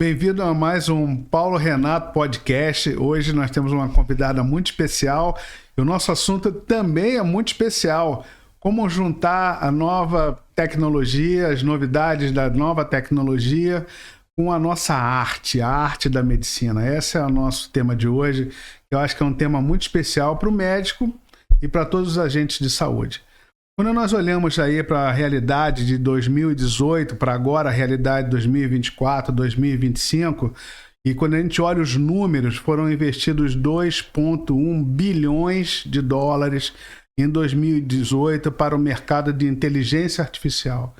Bem-vindo a mais um Paulo Renato Podcast. Hoje nós temos uma convidada muito especial e o nosso assunto também é muito especial. Como juntar a nova tecnologia, as novidades da nova tecnologia com a nossa arte, a arte da medicina. Esse é o nosso tema de hoje. Eu acho que é um tema muito especial para o médico e para todos os agentes de saúde. Quando nós olhamos aí para a realidade de 2018, para agora a realidade de 2024, 2025, e quando a gente olha os números, foram investidos 2,1 bilhões de dólares em 2018 para o mercado de inteligência artificial.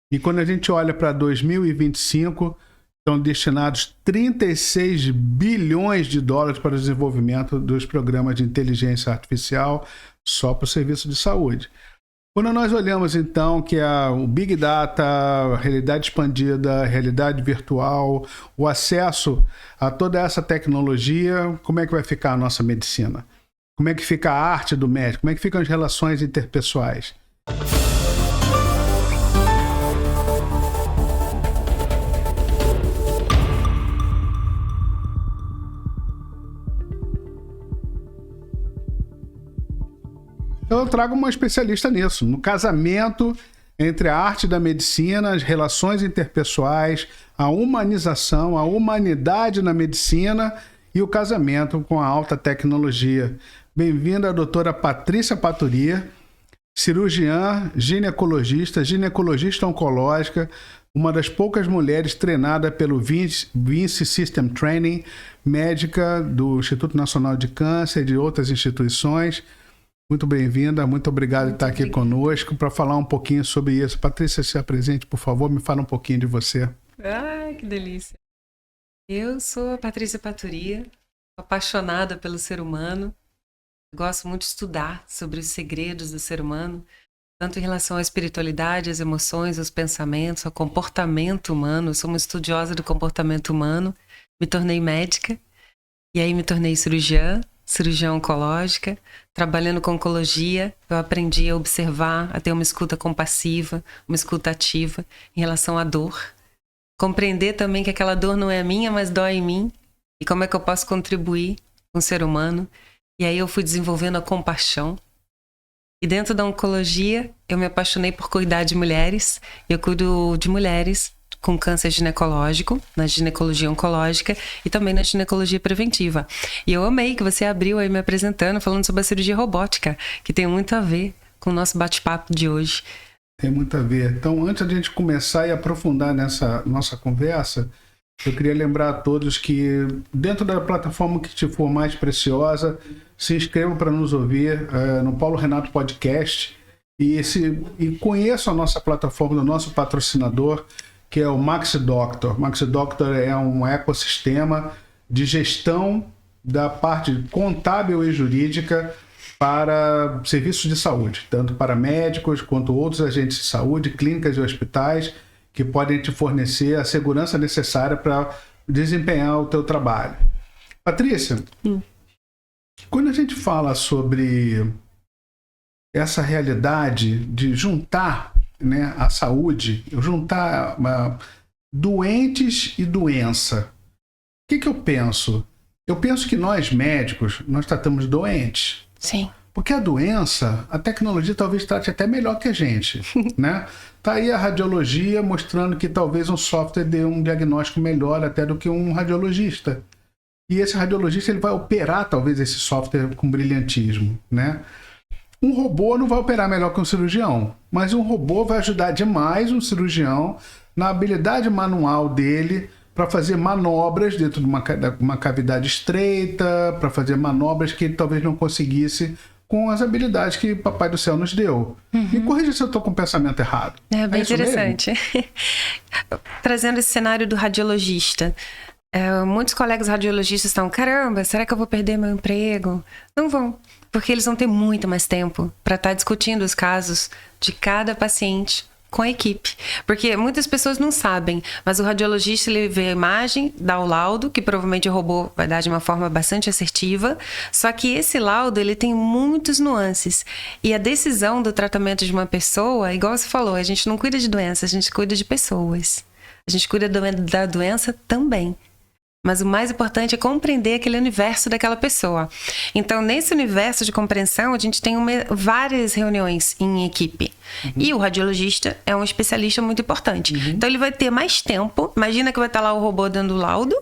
E quando a gente olha para 2025, estão destinados 36 bilhões de dólares para o desenvolvimento dos programas de inteligência artificial só para o serviço de saúde. Quando nós olhamos, então, que o Big Data, a realidade expandida, a realidade virtual, o acesso a toda essa tecnologia, como é que vai ficar a nossa medicina? Como é que fica a arte do médico? Como é que ficam as relações interpessoais? Eu trago uma especialista nisso, no casamento entre a arte da medicina, as relações interpessoais, a humanização, a humanidade na medicina e o casamento com a alta tecnologia. Bem-vinda a doutora Patrícia Paturia, cirurgiã, ginecologista oncológica, uma das poucas mulheres treinada pelo Vinci System Training, médica do Instituto Nacional de Câncer e de outras instituições. Muito bem-vinda, muito obrigado por estar aqui conosco para falar um pouquinho sobre isso. Patrícia, se apresente, por favor, me fala um pouquinho de você. Ai, que delícia. Eu sou a Patrícia Paturia, apaixonada pelo ser humano. Gosto muito de estudar sobre os segredos do ser humano, tanto em relação à espiritualidade, às emoções, aos pensamentos, ao comportamento humano. Eu sou uma estudiosa do comportamento humano, me tornei médica e aí me tornei cirurgiã oncológica. Trabalhando com oncologia, eu aprendi a observar, a ter uma escuta compassiva, uma escuta ativa em relação à dor. Compreender também que aquela dor não é minha, mas dói em mim. E como é que eu posso contribuir com o ser humano. E aí eu fui desenvolvendo a compaixão. E dentro da oncologia, eu me apaixonei por cuidar de mulheres. Eu cuido de mulheres com câncer ginecológico, na ginecologia oncológica e também na ginecologia preventiva. E eu amei que você abriu aí me apresentando, falando sobre a cirurgia robótica, que tem muito a ver com o nosso bate-papo de hoje. Tem muito a ver. Então, antes de a gente começar e aprofundar nessa nossa conversa, eu queria lembrar a todos que dentro da plataforma que te for mais preciosa, se inscreva para nos ouvir no Paulo Renato Podcast e conheça a nossa plataforma do nosso patrocinador, que é o Max Doctor. Max Doctor é um ecossistema de gestão da parte contábil e jurídica para serviços de saúde, tanto para médicos quanto outros agentes de saúde, clínicas e hospitais, que podem te fornecer a segurança necessária para desempenhar o teu trabalho. Patrícia, quando a gente fala sobre essa realidade de juntar, né, a saúde, juntar doentes e doença, o que eu penso? Eu penso que nós médicos, nós tratamos doentes. Sim. Porque a doença, a tecnologia talvez trate até melhor que a gente, né? Tá aí a radiologia mostrando que talvez um software dê um diagnóstico melhor até do que um radiologista. E esse radiologista ele vai operar talvez esse software com brilhantismo, né? Um robô não vai operar melhor que um cirurgião, mas um robô vai ajudar demais um cirurgião na habilidade manual dele para fazer manobras dentro de uma cavidade estreita, para fazer manobras que ele talvez não conseguisse com as habilidades que o Papai do Céu nos deu. Me corrija se eu estou com o pensamento errado. É bem interessante. Trazendo esse cenário do radiologista. Muitos colegas radiologistas estão, caramba, será que eu vou perder meu emprego? Não vão. Porque eles vão ter muito mais tempo para estar discutindo os casos de cada paciente com a equipe. Porque muitas pessoas não sabem, mas o radiologista ele vê a imagem, dá o laudo, que provavelmente o robô vai dar de uma forma bastante assertiva, só que esse laudo ele tem muitas nuances. E a decisão do tratamento de uma pessoa, igual você falou, a gente não cuida de doenças, a gente cuida de pessoas. A gente cuida da doença também. Mas o mais importante é compreender aquele universo daquela pessoa. Então, nesse universo de compreensão, a gente tem várias reuniões em equipe. E o radiologista é um especialista muito importante. Então, ele vai ter mais tempo. Imagina que vai estar lá o robô dando laudo.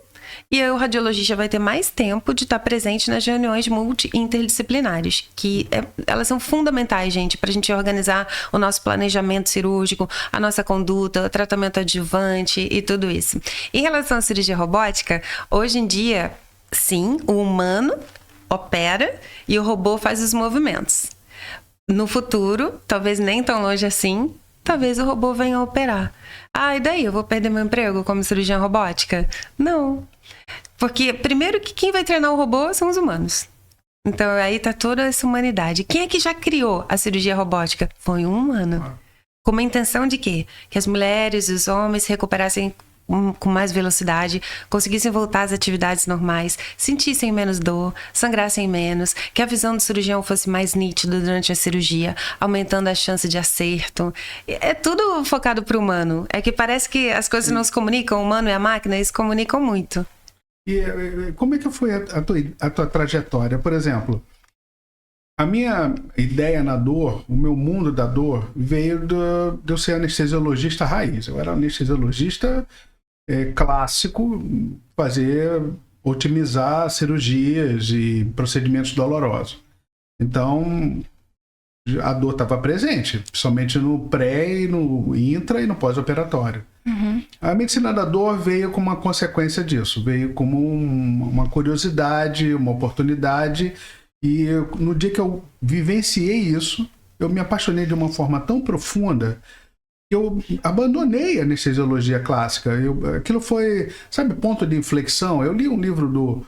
E aí o radiologista vai ter mais tempo de estar presente nas reuniões multi-interdisciplinares, que elas são fundamentais, gente, para a gente organizar o nosso planejamento cirúrgico, a nossa conduta, o tratamento adjuvante e tudo isso. Em relação à cirurgia robótica, hoje em dia, sim, o humano opera e o robô faz os movimentos. No futuro, talvez nem tão longe assim, talvez o robô venha a operar. Ah, e daí? Eu vou perder meu emprego como cirurgiã robótica? Não. Porque, primeiro, que quem vai treinar o robô são os humanos. Então, aí tá toda essa humanidade. Quem é que já criou a cirurgia robótica? Foi um humano. Com uma intenção de quê? Que as mulheres e os homens se recuperassem com mais velocidade, conseguissem voltar às atividades normais, sentissem menos dor, sangrassem menos, que a visão do cirurgião fosse mais nítida durante a cirurgia, aumentando a chance de acerto. É tudo focado para o humano. É que parece que as coisas não se comunicam, o humano e a máquina, eles se comunicam muito. E como é que foi a tua trajetória? Por exemplo, a minha ideia na dor, o meu mundo da dor, veio de eu ser anestesiologista raiz. Eu era anestesiologista clássico, otimizar cirurgias e procedimentos dolorosos. Então, a dor estava presente, principalmente no pré, no intra e no pós-operatório. A medicina da dor veio como uma consequência disso, veio como uma curiosidade, uma oportunidade, e no dia que eu vivenciei isso, eu me apaixonei de uma forma tão profunda que eu abandonei a anestesiologia clássica. Aquilo foi, sabe, ponto de inflexão. Eu li um livro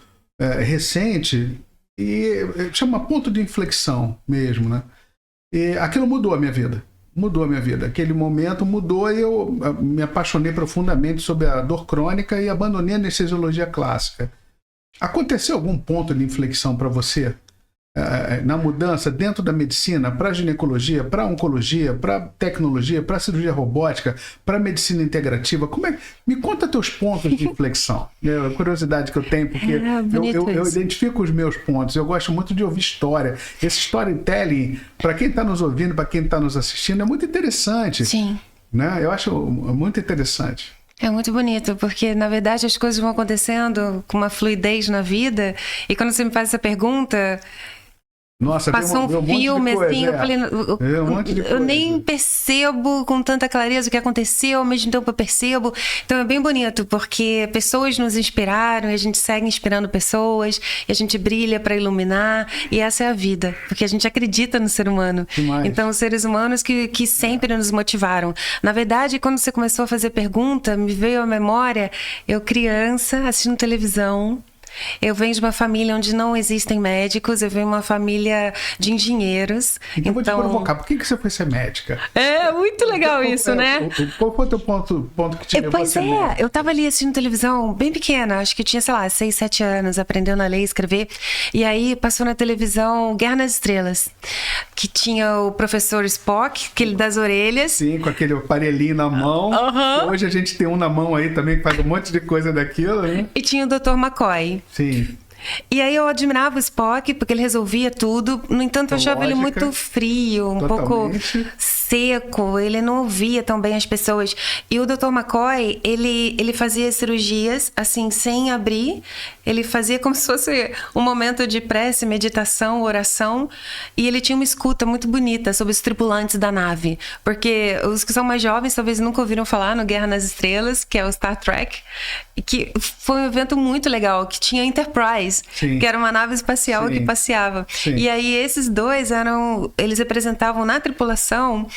recente e chama Ponto de Inflexão mesmo, né? E aquilo mudou a minha vida. Mudou a minha vida. Aquele momento mudou e eu me apaixonei profundamente sobre a dor crônica e abandonei a anestesiologia clássica. Aconteceu algum ponto de inflexão para você? Na mudança dentro da medicina, para ginecologia, para oncologia, para tecnologia, para cirurgia robótica, para medicina integrativa? Me conta teus pontos de inflexão. A curiosidade que eu tenho, porque eu identifico os meus pontos. Eu gosto muito de ouvir história. Esse storytelling, para quem está nos ouvindo, para quem está nos assistindo, é muito interessante. Sim. Né? Eu acho muito interessante. É muito bonito, porque na verdade as coisas vão acontecendo com uma fluidez na vida, e quando você me faz essa pergunta... Nossa, passou um filme assim, eu falei, eu nem percebo com tanta clareza o que aconteceu, ao mesmo tempo eu percebo. Então é bem bonito, porque pessoas nos inspiraram e a gente segue inspirando pessoas, e a gente brilha para iluminar, e essa é a vida, porque a gente acredita no ser humano. Demais. Então os seres humanos que sempre nos motivaram. Na verdade, quando você começou a fazer pergunta, me veio à memória, eu criança assistindo televisão. Eu venho de uma família onde não existem médicos, eu venho de uma família de engenheiros. Então vou te provocar, por que você foi ser médica? É muito legal isso, né? Qual foi o teu ponto que te levou a ser médica? Eu tava ali assistindo televisão bem pequena, acho que eu tinha, sei lá, 6, 7 anos, aprendendo a ler e escrever. E aí passou na televisão Guerra nas Estrelas, que tinha o professor Spock, aquele das orelhas. Sim, com aquele aparelhinho na mão. Hoje a gente tem um na mão aí também que faz um monte de coisa daquilo, né? E tinha o Dr. McCoy. Sim. E aí eu admirava o Spock, porque ele resolvia tudo. No entanto, eu achava ele muito frio, pouco seco. Ele não ouvia tão bem as pessoas. E o Dr. McCoy, ele fazia cirurgias, assim, sem abrir. Ele fazia como se fosse um momento de prece, meditação, oração. E ele tinha uma escuta muito bonita sobre os tripulantes da nave. Porque os que são mais jovens talvez nunca ouviram falar no Guerra nas Estrelas, que é o Star Trek. E que foi um evento muito legal, que tinha Enterprise, sim, que era uma nave espacial, sim, que passeava. Sim. E aí esses dois eles representavam na tripulação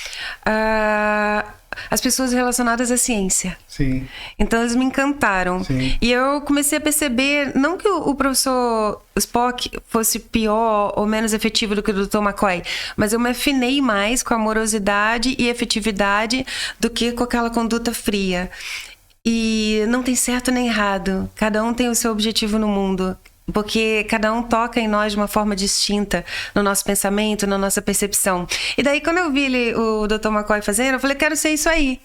as pessoas relacionadas à ciência. Sim. Então eles me encantaram. Sim. E eu comecei a perceber, não que o professor Spock fosse pior ou menos efetivo do que o Dr. McCoy, mas eu me afinei mais com a amorosidade e efetividade do que com aquela conduta fria. E não tem certo nem errado. Cada um tem o seu objetivo no mundo. Porque cada um toca em nós de uma forma distinta, no nosso pensamento, na nossa percepção. E daí, quando eu vi o Dr. McCoy fazendo, eu falei, quero ser isso aí.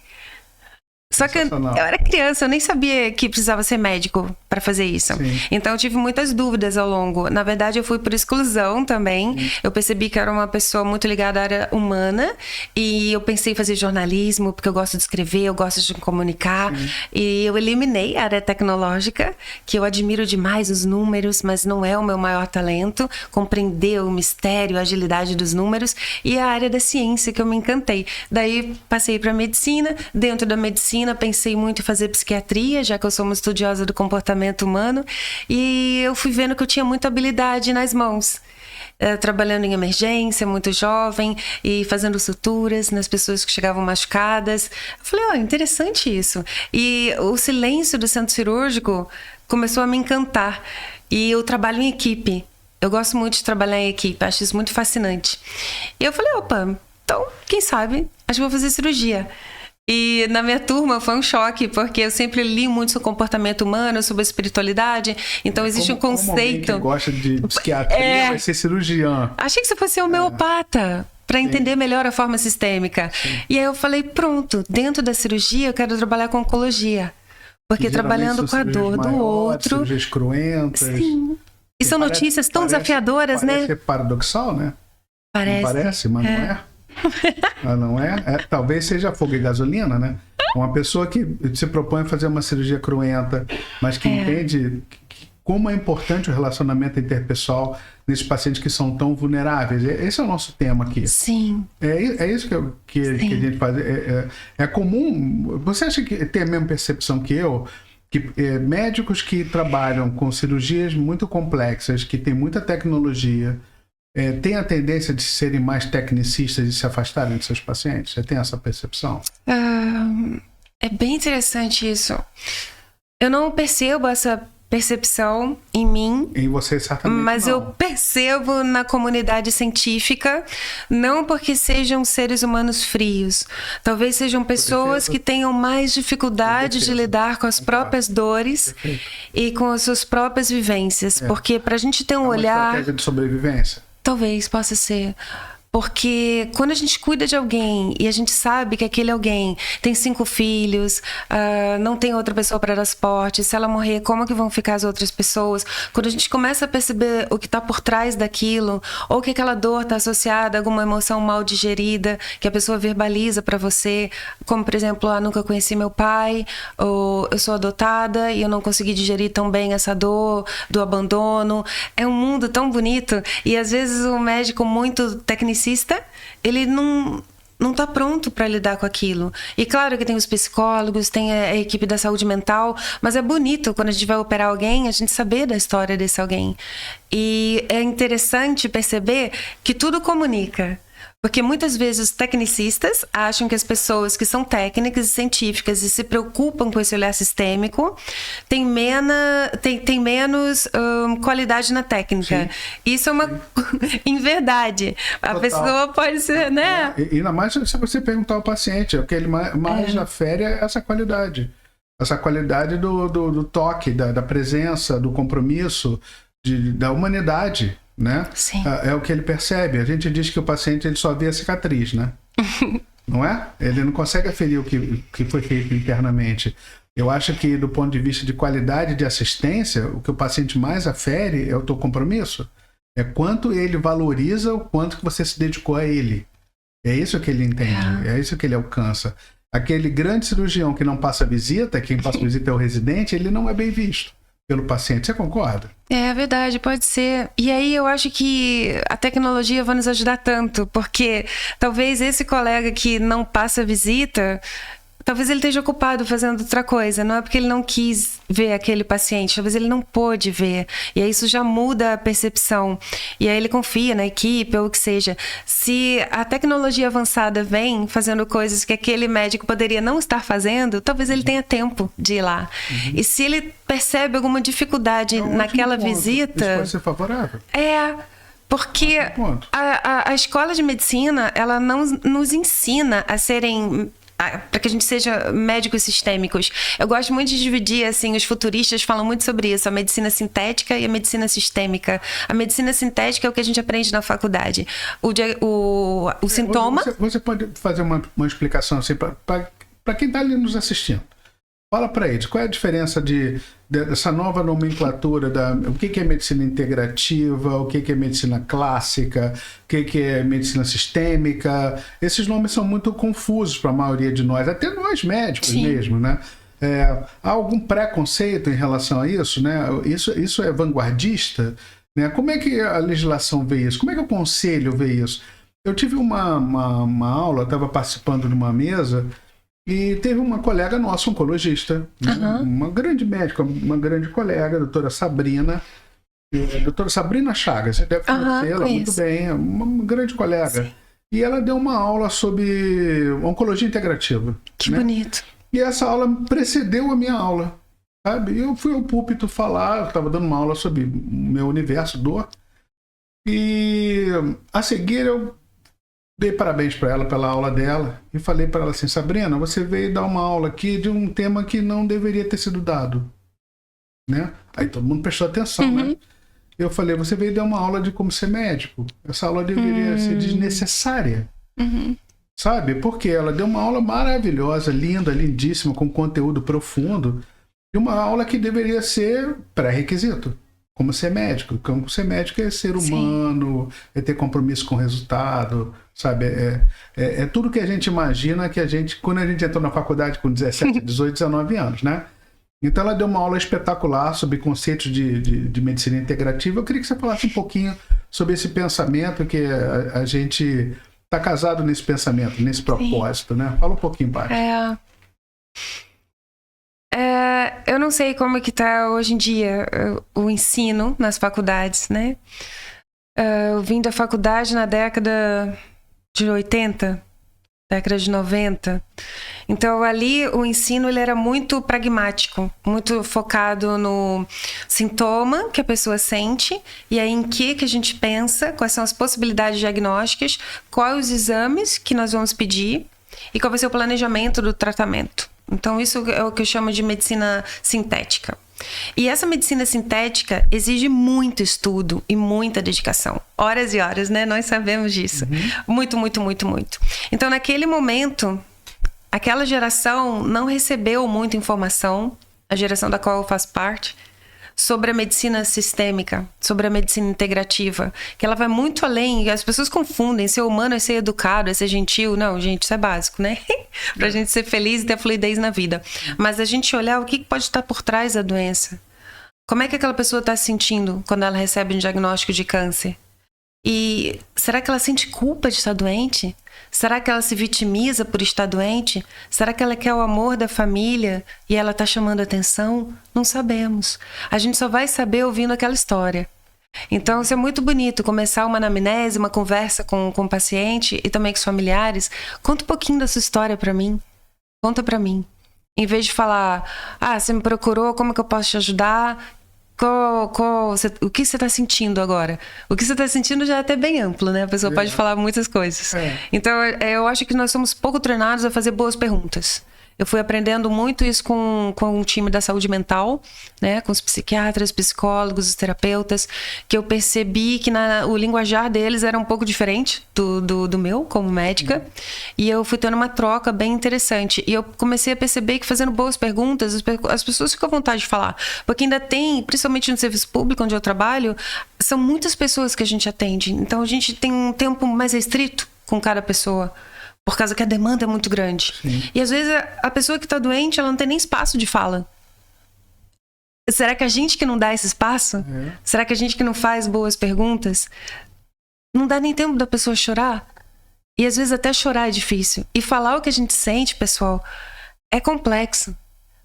Só que eu era criança, eu nem sabia que precisava ser médico para fazer isso. Sim. Então eu tive muitas dúvidas ao longo. Na verdade, eu fui por exclusão também. Sim. Eu percebi que era uma pessoa muito ligada à área humana e eu pensei em fazer jornalismo, porque eu gosto de escrever, eu gosto de comunicar. Sim. E eu eliminei a área tecnológica, que eu admiro demais os números, mas não é o meu maior talento. Compreender o mistério, a agilidade dos números, e a área da ciência, que eu me encantei. Daí passei para medicina. Dentro da medicina, pensei muito em fazer psiquiatria, já que eu sou uma estudiosa do comportamento humano, e eu fui vendo que eu tinha muita habilidade nas mãos. Trabalhando em emergência, muito jovem, e fazendo suturas nas pessoas que chegavam machucadas. Eu falei, interessante isso. E o silêncio do centro cirúrgico começou a me encantar. E eu trabalho em equipe. Eu gosto muito de trabalhar em equipe, acho isso muito fascinante. E eu falei, então, quem sabe, acho que vou fazer cirurgia. E na minha turma foi um choque, porque eu sempre li muito sobre comportamento humano, sobre espiritualidade. Então existe um conceito. Como alguém que gosta de psiquiatria vai ser cirurgião. Achei que você fosse homeopata, para entender melhor a forma sistêmica. Sim. E aí eu falei, pronto, dentro da cirurgia eu quero trabalhar com oncologia. Porque trabalhando com a dor do outro. Cirurgias cruentas. Sim. E são notícias tão desafiadoras, né? Parece paradoxal, né? Parece. Não parece, mas não é. Não é? Talvez seja fogo e gasolina, né? Uma pessoa que se propõe a fazer uma cirurgia cruenta, mas que entende como é importante o relacionamento interpessoal nesses pacientes que são tão vulneráveis. Esse é o nosso tema aqui. Sim. É isso que a gente faz. É comum. Você acha que tem a mesma percepção que eu? Que médicos que trabalham com cirurgias muito complexas, que têm muita tecnologia, tem a tendência de serem mais tecnicistas e se afastarem de seus pacientes? Você tem essa percepção? É bem interessante isso. Eu não percebo essa percepção em mim. Em você, certamente mas não. Eu percebo na comunidade científica, não porque sejam seres humanos frios. Talvez sejam pessoas que tenham mais dificuldade de lidar com as próprias dores e com as suas próprias vivências. Porque para a gente ter um olhar... uma estratégia de sobrevivência. Talvez possa ser. Porque quando a gente cuida de alguém e a gente sabe que aquele alguém tem 5 filhos, não tem outra pessoa para dar suporte, se ela morrer, como que vão ficar as outras pessoas? Quando a gente começa a perceber o que está por trás daquilo, ou que aquela dor está associada a alguma emoção mal digerida, que a pessoa verbaliza para você, como por exemplo, nunca conheci meu pai, ou eu sou adotada e eu não consegui digerir tão bem essa dor do abandono. É um mundo tão bonito e às vezes o médico muito tecnicista, ele não está pronto para lidar com aquilo. E claro que tem os psicólogos, tem a equipe da saúde mental, mas é bonito quando a gente vai operar alguém, a gente saber da história desse alguém. E é interessante perceber que tudo comunica. Porque muitas vezes os tecnicistas acham que as pessoas que são técnicas e científicas e se preocupam com esse olhar sistêmico têm menos qualidade na técnica. Sim. Isso é uma inverdade. A pessoa pode ser, né? E ainda mais se você perguntar ao paciente, o que ele mais afere é essa qualidade. Essa qualidade do toque, da presença, do compromisso, da humanidade. Né? Sim. É o que ele percebe. A gente diz que o paciente ele só vê a cicatriz, né? Não é? Ele não consegue aferir o que foi feito internamente. Eu acho que do ponto de vista de qualidade de assistência, o que o paciente mais afere é o teu compromisso. É quanto ele valoriza o quanto que você se dedicou a ele. É isso que ele entende, é isso que ele alcança. Aquele grande cirurgião que não passa visita, quem passa visita é o residente, ele não é bem visto pelo paciente. Você concorda? É verdade, pode ser. E aí eu acho que a tecnologia vai nos ajudar tanto, porque talvez esse colega que não passa visita, talvez ele esteja ocupado fazendo outra coisa. Não é porque ele não quis ver aquele paciente, talvez ele não pôde ver. E aí isso já muda a percepção. E aí ele confia na equipe ou o que seja. Se a tecnologia avançada vem fazendo coisas que aquele médico poderia não estar fazendo, talvez ele tenha tempo de ir lá. E se ele percebe alguma dificuldade naquela visita... Isso pode ser favorável. Porque a escola de medicina, ela não nos ensina a serem... para que a gente seja médicos sistêmicos. Eu gosto muito de dividir, assim, os futuristas falam muito sobre isso, a medicina sintética e a medicina sistêmica. A medicina sintética é o que a gente aprende na faculdade. O sintoma... Você pode fazer uma explicação assim, para para quem está ali nos assistindo. Fala para eles, qual é a diferença dessa nova nomenclatura, o que é medicina integrativa, o que é medicina clássica, o que é medicina sistêmica. Esses nomes são muito confusos para a maioria de nós, até nós médicos mesmo, né? Há algum preconceito em relação a isso, né? Isso é vanguardista, né? Como é que a legislação vê isso? Como é que o conselho vê isso? Eu tive uma aula, estava participando de uma mesa, e teve uma colega nossa, oncologista, uma grande médica, uma grande colega, a doutora Sabrina Chagas, você deve conhecê-la muito bem, uma grande colega. Sim. E ela deu uma aula sobre oncologia integrativa. Que bonito. E essa aula precedeu a minha aula, sabe? Eu fui ao púlpito falar, eu estava dando uma aula sobre o meu universo, dor, e a seguir eu dei parabéns para ela pela aula dela e falei para ela assim, Sabrina, você veio dar uma aula aqui de um tema que não deveria ter sido dado, né? Aí todo mundo prestou atenção, né? Eu falei, você veio dar uma aula de como ser médico. Essa aula deveria ser desnecessária, sabe? Porque ela deu uma aula maravilhosa, linda, lindíssima, com conteúdo profundo, e uma aula que deveria ser pré-requisito. Como ser médico. Como ser médico é ser humano, é ter compromisso com o resultado, sabe? É tudo que a gente imagina que quando a gente entrou na faculdade com 17, 18, 19 anos, né? Então ela deu uma aula espetacular sobre conceitos de medicina integrativa. Eu queria que você falasse um pouquinho sobre esse pensamento, que a gente está casado nesse pensamento, nesse propósito, né? Fala um pouquinho, Paty. Eu não sei como é que está hoje em dia o ensino nas faculdades, né? Eu vim da faculdade na década de 80, década de 90. Então, ali, o ensino ele era muito pragmático, muito focado no sintoma que a pessoa sente, e aí em que a gente pensa, quais são as possibilidades diagnósticas, quais os exames que nós vamos pedir e qual vai ser o planejamento do tratamento. Então, isso é o que eu chamo de medicina sintética. E essa medicina sintética exige muito estudo e muita dedicação. Horas e horas, né? Nós sabemos disso. Muito, muito, muito, muito. Então, naquele momento, aquela geração não recebeu muita informação, a geração da qual eu faço parte, sobre a medicina sistêmica, sobre a medicina integrativa, que ela vai muito além. As pessoas confundem ser humano é ser educado, é ser gentil. Não, gente, isso é básico, né? Pra gente ser feliz e ter fluidez na vida. Mas a gente olhar o que pode estar por trás da doença. Como é que aquela pessoa está se sentindo quando ela recebe um diagnóstico de câncer? E será que ela sente culpa de estar doente? Será que ela se vitimiza por estar doente? Será que ela quer o amor da família e ela está chamando atenção? Não sabemos. A gente só vai saber ouvindo aquela história. Então, isso é muito bonito, começar uma anamnese, uma conversa com o paciente e também com os familiares. Conta um pouquinho da sua história para mim. Conta para mim. Em vez de falar, você me procurou, como que eu posso te ajudar? O que você está sentindo agora? O que você está sentindo já é até bem amplo, né? A pessoa pode falar muitas coisas. Então, eu acho que nós somos pouco treinados a fazer boas perguntas. Eu fui aprendendo muito isso com o time da saúde mental, né? Com os psiquiatras, psicólogos, os terapeutas, que eu percebi que o linguajar deles era um pouco diferente do meu, como médica. E eu fui tendo uma troca bem interessante. E eu comecei a perceber que fazendo boas perguntas, as pessoas ficam à vontade de falar. Porque ainda tem, principalmente no serviço público onde eu trabalho, são muitas pessoas que a gente atende. Então a gente tem um tempo mais restrito com cada pessoa. Por causa que a demanda é muito grande. Sim. E às vezes a pessoa que está doente, ela não tem nem espaço de fala. Será que a gente que não dá esse espaço? Será que a gente que não faz boas perguntas? Não dá nem tempo da pessoa chorar? E às vezes até chorar é difícil. E falar o que a gente sente, pessoal, é complexo.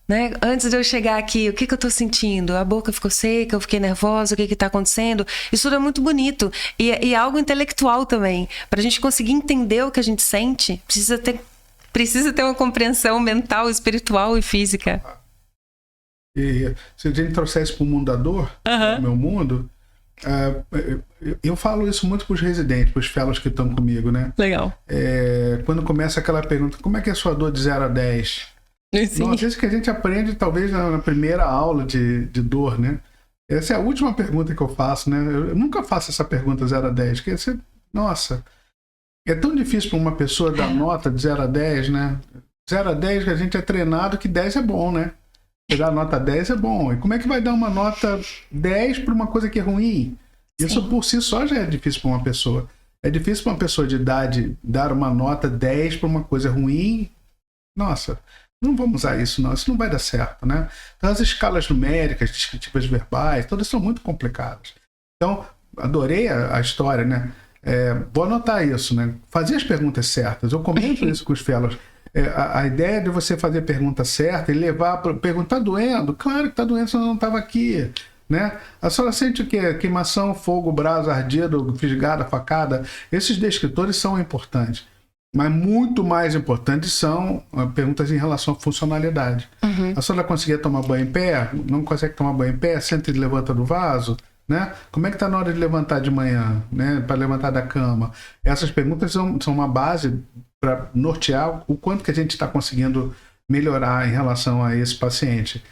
Né? Antes de eu chegar aqui, o que eu tô sentindo? A boca ficou seca, eu fiquei nervosa, o que tá acontecendo? Isso tudo é muito bonito. E é algo intelectual também. Pra gente conseguir entender o que a gente sente, precisa ter uma compreensão mental, espiritual e física. E se a gente trouxer isso pro mundo da dor, no meu mundo, eu falo isso muito pros residentes, pros fellows que estão comigo, né? Legal. Quando começa aquela pergunta, como é que é a sua dor de 0 a 10? Sim. Nossa, isso que a gente aprende talvez na primeira aula de dor, né? Essa é a última pergunta que eu faço, né? Eu nunca faço essa pergunta 0 a 10, porque nossa, é tão difícil para uma pessoa dar nota de 0 a 10, né? 0 a 10, a gente é treinado que 10 é bom, né? Pegar a nota 10 é bom. E como é que vai dar uma nota 10 para uma coisa que é ruim? Isso por si só já é difícil para uma pessoa. É difícil para uma pessoa de idade dar uma nota 10 para uma coisa ruim. Nossa, não vamos usar isso não. Isso não vai dar certo, né? Então as escalas numéricas, descritivas verbais, todas são muito complicadas. Então, adorei a história, né? Vou anotar isso, né? Fazer as perguntas certas. Eu comento isso com os fellows. A ideia de você fazer a pergunta certa e levar para perguntar: tá doendo? Claro que tá doendo, senão eu não estava aqui, né? A senhora sente o quê? Queimação, fogo, brasa, ardido, fisgada, facada. Esses descritores são importantes, mas muito mais importantes são perguntas em relação à funcionalidade. A senhora conseguia tomar banho em pé? Não consegue tomar banho em pé? Senta e levanta do vaso? Né? Como é que está na hora de levantar de manhã, né? Para levantar da cama? Essas perguntas são uma base para nortear o quanto que a gente está conseguindo melhorar em relação a esse paciente.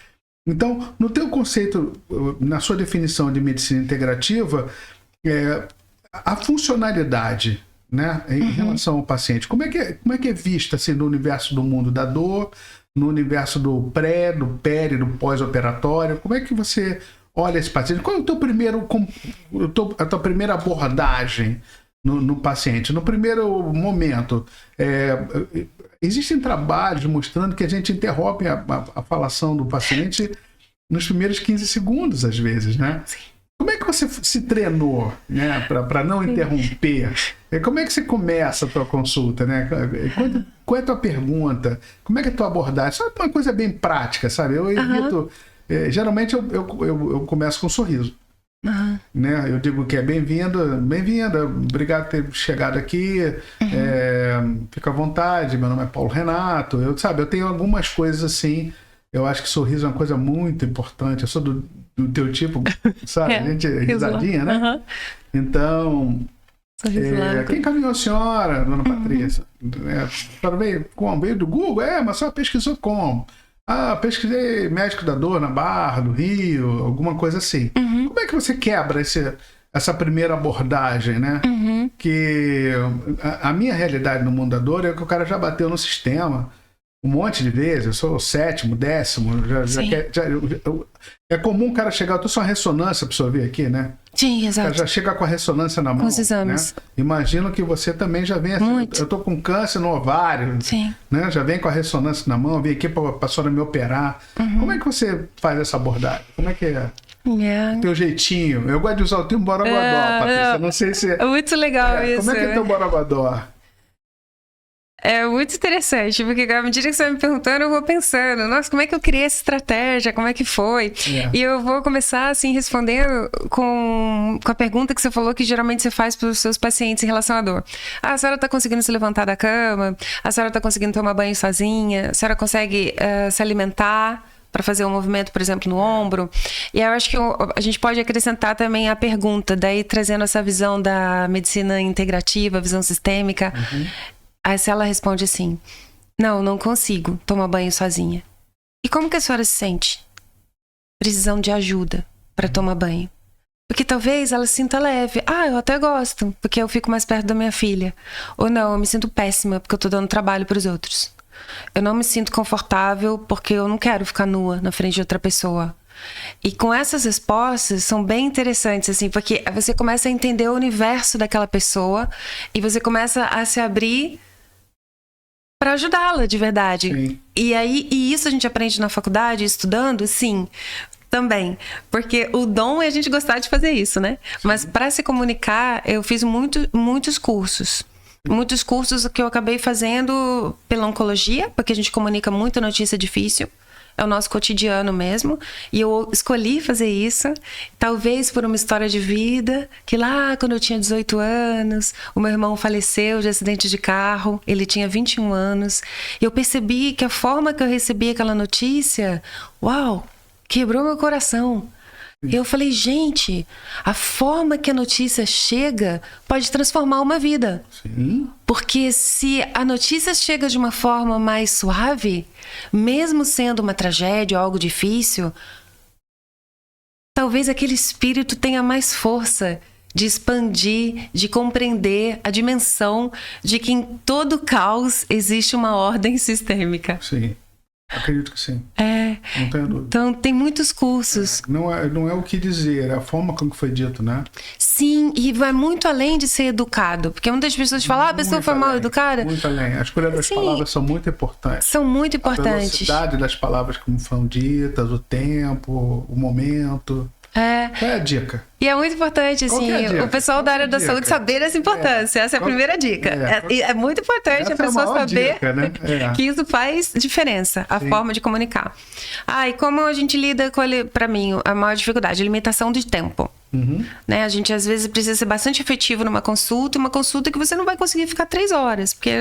Então, no teu conceito, na sua definição de medicina integrativa, a funcionalidade, né, em relação ao paciente, como é que é vista assim, no universo do mundo da dor, no universo do pré, do peri, do pós-operatório? Como é que você olha esse paciente? Qual é a tua primeira abordagem no paciente? No primeiro momento, existem trabalhos mostrando que a gente interrompe a falação do paciente nos primeiros 15 segundos, às vezes, né? Sim. Como é que você se treinou, né, para não interromper? Como é que você começa a tua consulta, né? Qual é a tua pergunta? Como é que é a tua abordagem? Só uma coisa bem prática, sabe? Eu evito... geralmente eu começo com um sorriso. Né? Eu digo que é bem-vinda, obrigado por ter chegado aqui, fica à vontade, meu nome é Paulo Renato. Eu tenho algumas coisas assim. Eu acho que sorriso é uma coisa muito importante. Eu sou do teu tipo, sabe? A gente é risadinha, né? Então, quem encaminhou a senhora, dona Patrícia? A senhora veio como? Veio do Google? Mas a senhora pesquisou como? Pesquisei médico da dor na Barra, do Rio, alguma coisa assim. Como é que você quebra essa primeira abordagem, né? Que a minha realidade no mundo da dor é que o cara já bateu no sistema um monte de vezes. Eu sou o 7º, 10º. É comum o cara chegar... Eu tô só uma ressonância para você ver aqui, né? Sim, exato. O cara já chega com a ressonância na mão. Com os exames. Né? Imagino que você também já vem assim. Muito. Eu tô com câncer no ovário. Sim. Né? Já vem com a ressonância na mão. Eu vim aqui para a senhora me operar. Como é que você faz essa abordagem? Como é que é? Teu jeitinho. Eu gosto de usar o termo borogodó, Patrícia. Não sei se... É muito legal isso. Como é que é teu borogodó? É muito interessante, porque à medida que você vai me perguntando, eu vou pensando, nossa, como é que eu criei essa estratégia, como é que foi? E eu vou começar, assim, respondendo com a pergunta que você falou que geralmente você faz para os seus pacientes em relação à dor. A senhora está conseguindo se levantar da cama? A senhora está conseguindo tomar banho sozinha? A senhora consegue se alimentar para fazer um movimento, por exemplo, no ombro? E eu acho que a gente pode acrescentar também a pergunta, daí trazendo essa visão da medicina integrativa, visão sistêmica. Aí se ela responde assim: não consigo tomar banho sozinha. E como que a senhora se sente? Precisando de ajuda para tomar banho. Porque talvez ela se sinta leve. Eu até gosto, porque eu fico mais perto da minha filha. Ou não, eu me sinto péssima, porque eu tô dando trabalho para os outros. Eu não me sinto confortável, porque eu não quero ficar nua na frente de outra pessoa. E com essas respostas são bem interessantes, assim, porque você começa a entender o universo daquela pessoa e você começa a se abrir para ajudá-la de verdade. Sim. E isso a gente aprende na faculdade, estudando, sim, também. Porque o dom é a gente gostar de fazer isso, né? Sim. Mas para se comunicar, eu fiz muitos cursos. Muitos cursos que eu acabei fazendo pela oncologia, porque a gente comunica muita notícia difícil. É o nosso cotidiano mesmo. E eu escolhi fazer isso, talvez por uma história de vida, que lá quando eu tinha 18 anos, o meu irmão faleceu de acidente de carro, ele tinha 21 anos. E eu percebi que a forma que eu recebi aquela notícia, quebrou meu coração. E eu falei, gente, a forma que a notícia chega pode transformar uma vida. Sim. Porque se a notícia chega de uma forma mais suave, mesmo sendo uma tragédia ou algo difícil, talvez aquele espírito tenha mais força de expandir, de compreender a dimensão de que em todo caos existe uma ordem sistêmica. Sim, acredito que sim. Não tenho dúvida. Então, tem muitos cursos. Não é o que dizer, é a forma como foi dito, né? Sim, e vai muito além de ser educado. Porque muitas pessoas falam, a pessoa foi mal educada. Muito além. A escolha das palavras são muito importantes. São muito A importantes. velocidade das palavras como foram ditas, o tempo, o momento. Qual é a dica? E é muito importante, assim, o pessoal da área da saúde saber essa importância. Essa é a primeira dica. É muito importante a pessoa saber que isso faz diferença, a forma de comunicar. E como a gente lida com, para mim, a maior dificuldade, a limitação de tempo. Né? A gente, às vezes, precisa ser bastante efetivo numa consulta, uma consulta que você não vai conseguir ficar 3 horas, porque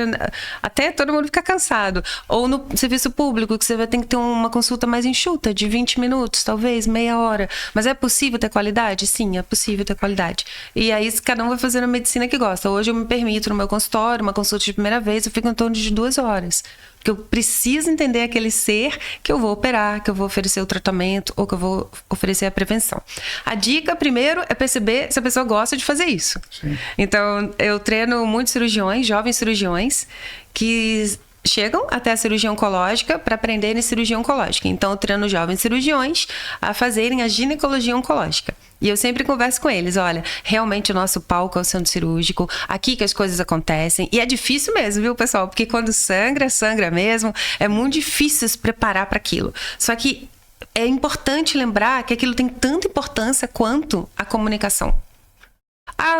até todo mundo fica cansado. Ou no serviço público, que você vai ter que ter uma consulta mais enxuta, de 20 minutos, talvez, meia hora. Mas é possível ter qualidade? Sim, é possível ter qualidade. E aí, cada um vai fazendo a medicina que gosta. Hoje eu me permito, no meu consultório, uma consulta de primeira vez, eu fico em torno de 2 horas. Porque eu preciso entender aquele ser que eu vou operar, que eu vou oferecer o tratamento ou que eu vou oferecer a prevenção. A dica, primeiro, é perceber se a pessoa gosta de fazer isso. Sim. Então, eu treino muitos cirurgiões, jovens cirurgiões, que chegam até a cirurgia oncológica para aprenderem cirurgia oncológica. Então, eu treino jovens cirurgiões a fazerem a ginecologia oncológica. E eu sempre converso com eles, olha, realmente o nosso palco é o centro cirúrgico, aqui que as coisas acontecem. E é difícil mesmo, viu, pessoal? Porque quando sangra, sangra mesmo. É muito difícil se preparar para aquilo. Só que é importante lembrar que aquilo tem tanta importância quanto a comunicação.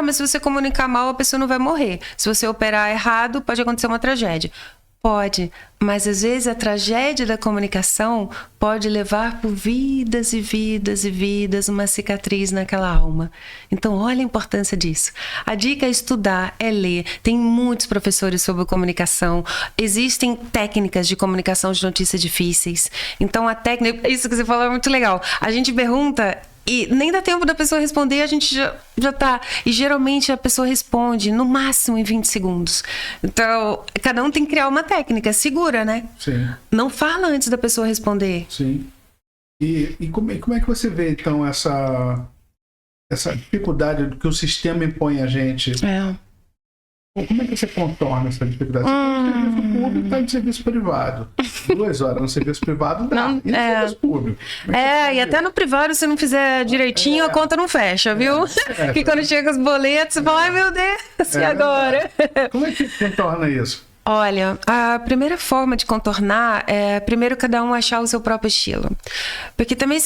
Mas se você comunicar mal, a pessoa não vai morrer. Se você operar errado, pode acontecer uma tragédia. Pode, mas às vezes a tragédia da comunicação pode levar por vidas e vidas e vidas uma cicatriz naquela alma. Então, olha a importância disso. A dica é estudar, é ler. Tem muitos professores sobre comunicação. Existem técnicas de comunicação de notícias difíceis. Então, a técnica, isso que você falou é muito legal. A gente pergunta e nem dá tempo da pessoa responder, a gente já tá. E geralmente a pessoa responde no máximo em 20 segundos. Então, cada um tem que criar uma técnica segura, né? Sim. Não fala antes da pessoa responder. Sim. E como é que você vê, então, essa dificuldade que o sistema impõe a gente? Como é que você contorna essa dificuldade? Você está no serviço público e está no serviço privado. 2 horas no serviço privado dá. E no serviço público? E até no privado, se não fizer direitinho, a conta não fecha, viu? Porque quando chega os boletos, você fala, ai meu Deus, e agora? Como é que contorna isso? Olha, a primeira forma de contornar é primeiro cada um achar o seu próprio estilo. Porque também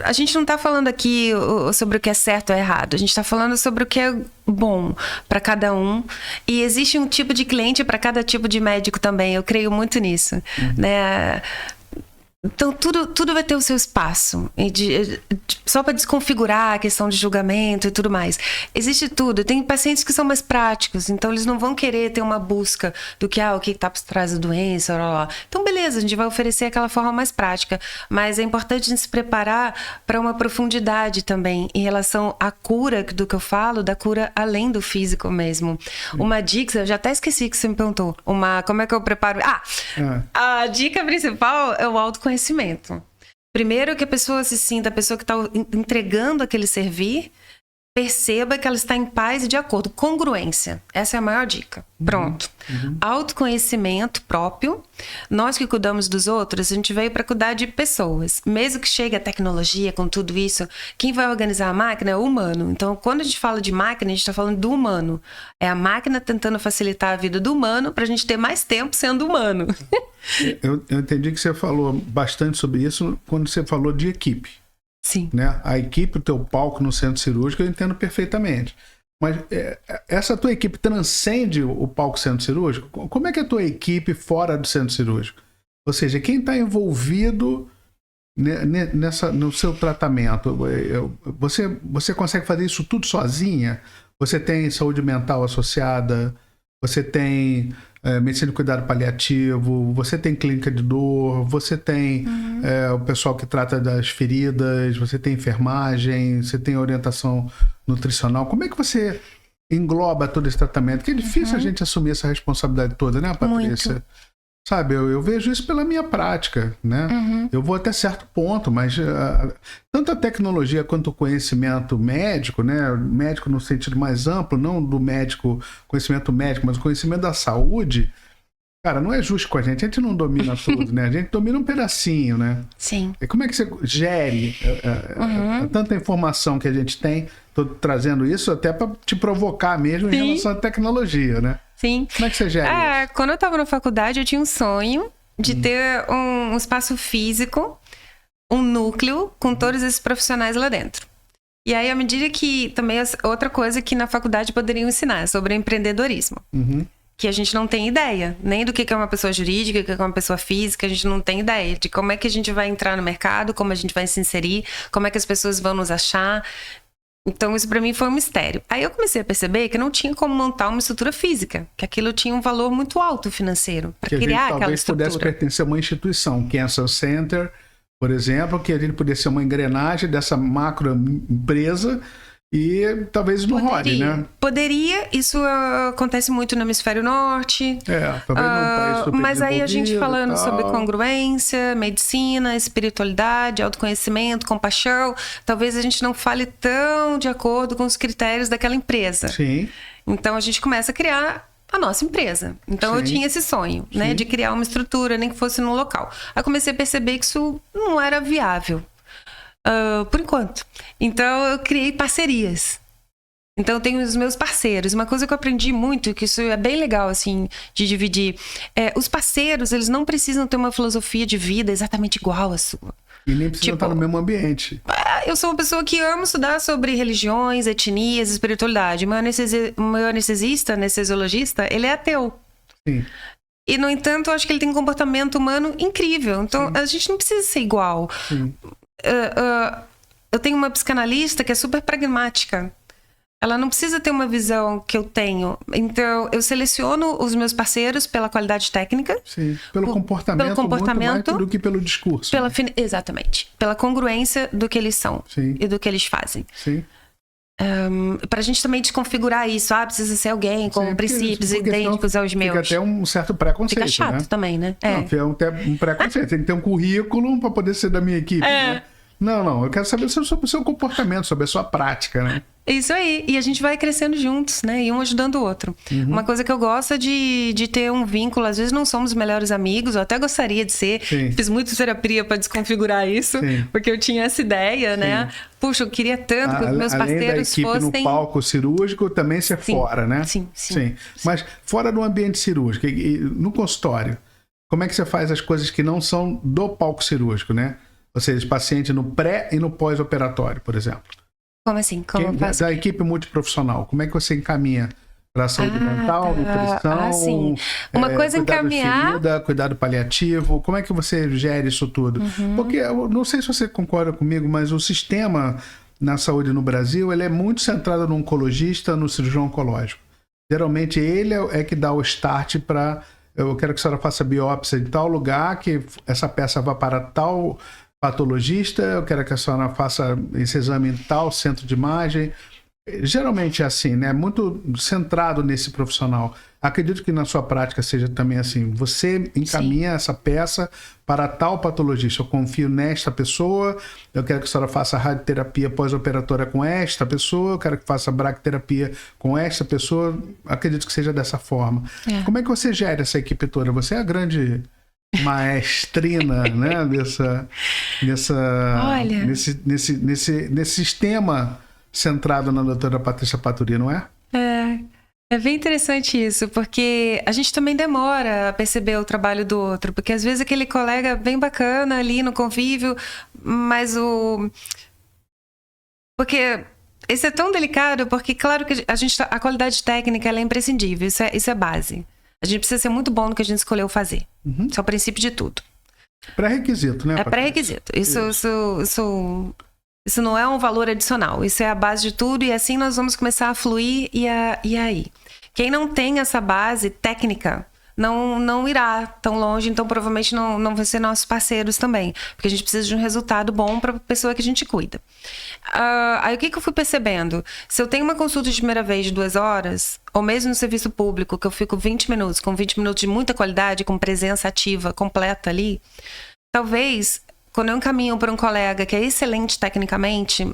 a gente não está falando aqui sobre o que é certo ou errado, a gente está falando sobre o que é bom para cada um. E existe um tipo de cliente para cada tipo de médico também, eu creio muito nisso, né? Então, tudo vai ter o seu espaço. Só para desconfigurar a questão de julgamento e tudo mais. Existe tudo. Tem pacientes que são mais práticos, então eles não vão querer ter uma busca do que, o que está por trás da doença, blá, blá. Então, beleza, a gente vai oferecer aquela forma mais prática. Mas é importante a gente se preparar para uma profundidade também, em relação à cura, do que eu falo, da cura além do físico mesmo. Uma dica, eu já até esqueci que você me perguntou. Como é que eu preparo? A dica principal é o autoconhecimento. Primeiro que a pessoa se sinta, a pessoa que está entregando aquele servir, perceba que ela está em paz e de acordo. Congruência. Essa é a maior dica. Pronto. Autoconhecimento próprio. Nós que cuidamos dos outros, a gente veio para cuidar de pessoas. Mesmo que chegue a tecnologia com tudo isso, quem vai organizar a máquina é o humano. Então, quando a gente fala de máquina, a gente está falando do humano. É a máquina tentando facilitar a vida do humano para a gente ter mais tempo sendo humano. Eu entendi que você falou bastante sobre isso quando você falou de equipe. Sim. Né? A equipe, o teu palco no centro cirúrgico, eu entendo perfeitamente. Mas essa tua equipe transcende o palco centro cirúrgico? Como é que é a tua equipe fora do centro cirúrgico? Ou seja, quem está envolvido no seu tratamento? Você consegue fazer isso tudo sozinha? Você tem saúde mental associada? Você tem medicina de cuidado paliativo, você tem clínica de dor, você tem o pessoal que trata das feridas, você tem enfermagem, você tem orientação nutricional. Como é que você engloba todo esse tratamento? Que é difícil a gente assumir essa responsabilidade toda, né, Patrícia? Muito. Sabe, eu vejo isso pela minha prática, né? Eu vou até certo ponto, mas tanto a tecnologia quanto o conhecimento médico, né? Médico no sentido mais amplo, não do médico, conhecimento médico, mas o conhecimento da saúde, cara, não é justo com a gente não domina tudo, né? A gente domina um pedacinho, né? Sim. E como é que você gere tanta informação que a gente tem? Tô trazendo isso até para te provocar mesmo em relação à tecnologia, né? Sim. Como é que você gera isso? Quando eu estava na faculdade, eu tinha um sonho de ter um espaço físico, um núcleo com todos esses profissionais lá dentro. E aí, à medida que também outra coisa que na faculdade poderiam ensinar sobre empreendedorismo. Que a gente não tem ideia, nem do que é uma pessoa jurídica, o que é uma pessoa física, a gente não tem ideia de como é que a gente vai entrar no mercado, como a gente vai se inserir, como é que as pessoas vão nos achar. Então, isso para mim foi um mistério. Aí eu comecei a perceber que não tinha como montar uma estrutura física, que aquilo tinha um valor muito alto financeiro para criar aquela estrutura. Talvez pudesse pertencer a uma instituição, Cancer Center, por exemplo, que a gente pudesse ser uma engrenagem dessa macro empresa e talvez não role, né? Poderia, isso acontece muito no hemisfério norte. Talvez num país super mas aí a gente falando sobre tal. congruência, medicina, espiritualidade, autoconhecimento, compaixão, talvez a gente não fale tão de acordo com os critérios daquela empresa. Sim. Então a gente começa a criar a nossa empresa. Então eu tinha esse sonho, né, de criar uma estrutura, nem que fosse no local. Aí comecei a perceber que isso não era viável. Por enquanto. Então, eu criei parcerias. Então, eu tenho os meus parceiros. Uma coisa que eu aprendi muito, que isso é bem legal, assim, de dividir. Os parceiros, eles não precisam ter uma filosofia de vida exatamente igual à sua. E nem precisam estar no mesmo ambiente. Eu sou uma pessoa que ama estudar sobre religiões, etnias, espiritualidade. O meu anestesista, anestesiologista, ele é ateu. Sim. E, no entanto, eu acho que ele tem um comportamento humano incrível. Então, a gente não precisa ser igual. Sim. Eu tenho uma psicanalista que é super pragmática. Ela não precisa ter uma visão que eu tenho. Então, eu seleciono os meus parceiros pela qualidade técnica. Sim, pelo comportamento muito mais do que pelo discurso. Exatamente. Pela congruência do que eles são. Sim. E do que eles fazem. Sim. Pra gente também desconfigurar isso. Precisa ser alguém com princípios idênticos aos meus. Fica até um certo preconceito, fica chato, né? Também, né? Não, fica até um preconceito. Tem que ter um currículo para poder ser da minha equipe, né? Não, eu quero saber sobre o seu comportamento, sobre a sua prática, né? Isso aí, e a gente vai crescendo juntos, né? E um ajudando o outro. Uma coisa que eu gosto é de ter um vínculo. Às vezes não somos melhores amigos, eu até gostaria de ser. Sim. Fiz muita terapia para desconfigurar isso, porque eu tinha essa ideia, né? Puxa, eu queria tanto que os meus parceiros além da equipe fossem... no palco cirúrgico, também ser fora, né? Sim. Mas fora do ambiente cirúrgico, e no consultório, como é que você faz as coisas que não são do palco cirúrgico, né? Ou seja, paciente no pré e no pós-operatório, por exemplo. Como assim? Como eu faço? Da equipe multiprofissional, como é que você encaminha para a saúde mental, nutrição, sim. Uma coisa encaminhar... ferida, cuidado paliativo, como é que você gera isso tudo? Porque, eu não sei se você concorda comigo, mas o sistema na saúde no Brasil, ele é muito centrado no oncologista, no cirurgião oncológico. Geralmente ele é que dá o start para... Eu quero que a senhora faça biópsia em tal lugar, que essa peça vá para tal patologista, eu quero que a senhora faça esse exame em tal centro de imagem. Geralmente é assim, né? Muito centrado nesse profissional. Acredito que na sua prática seja também assim. Você encaminha essa peça para tal patologista. Eu confio nesta pessoa, eu quero que a senhora faça radioterapia pós-operatória com esta pessoa, eu quero que faça braquiterapia com esta pessoa. Acredito que seja dessa forma. Como é que você gera essa equipe toda? Você é a grande... maestrina, né, nesse sistema centrado na doutora Patrícia Paturi, não é? É bem interessante isso, porque a gente também demora a perceber o trabalho do outro, porque às vezes aquele colega bem bacana ali no convívio, mas porque isso é tão delicado, porque claro que a qualidade técnica ela é imprescindível, isso é base. A gente precisa ser muito bom no que a gente escolheu fazer. Isso é o princípio de tudo. Pré-requisito, né? É pré-requisito. Isso não é um valor adicional. Isso é a base de tudo e assim nós vamos começar a fluir e aí. Quem não tem essa base técnica não irá tão longe, então provavelmente não vai ser nossos parceiros também, porque a gente precisa de um resultado bom para a pessoa que a gente cuida. Aí o que eu fui percebendo? Se eu tenho uma consulta de primeira vez de 2 horas, ou mesmo no serviço público, que eu fico 20 minutos, com 20 minutos de muita qualidade, com presença ativa completa ali, talvez, quando eu encaminho para um colega que é excelente tecnicamente,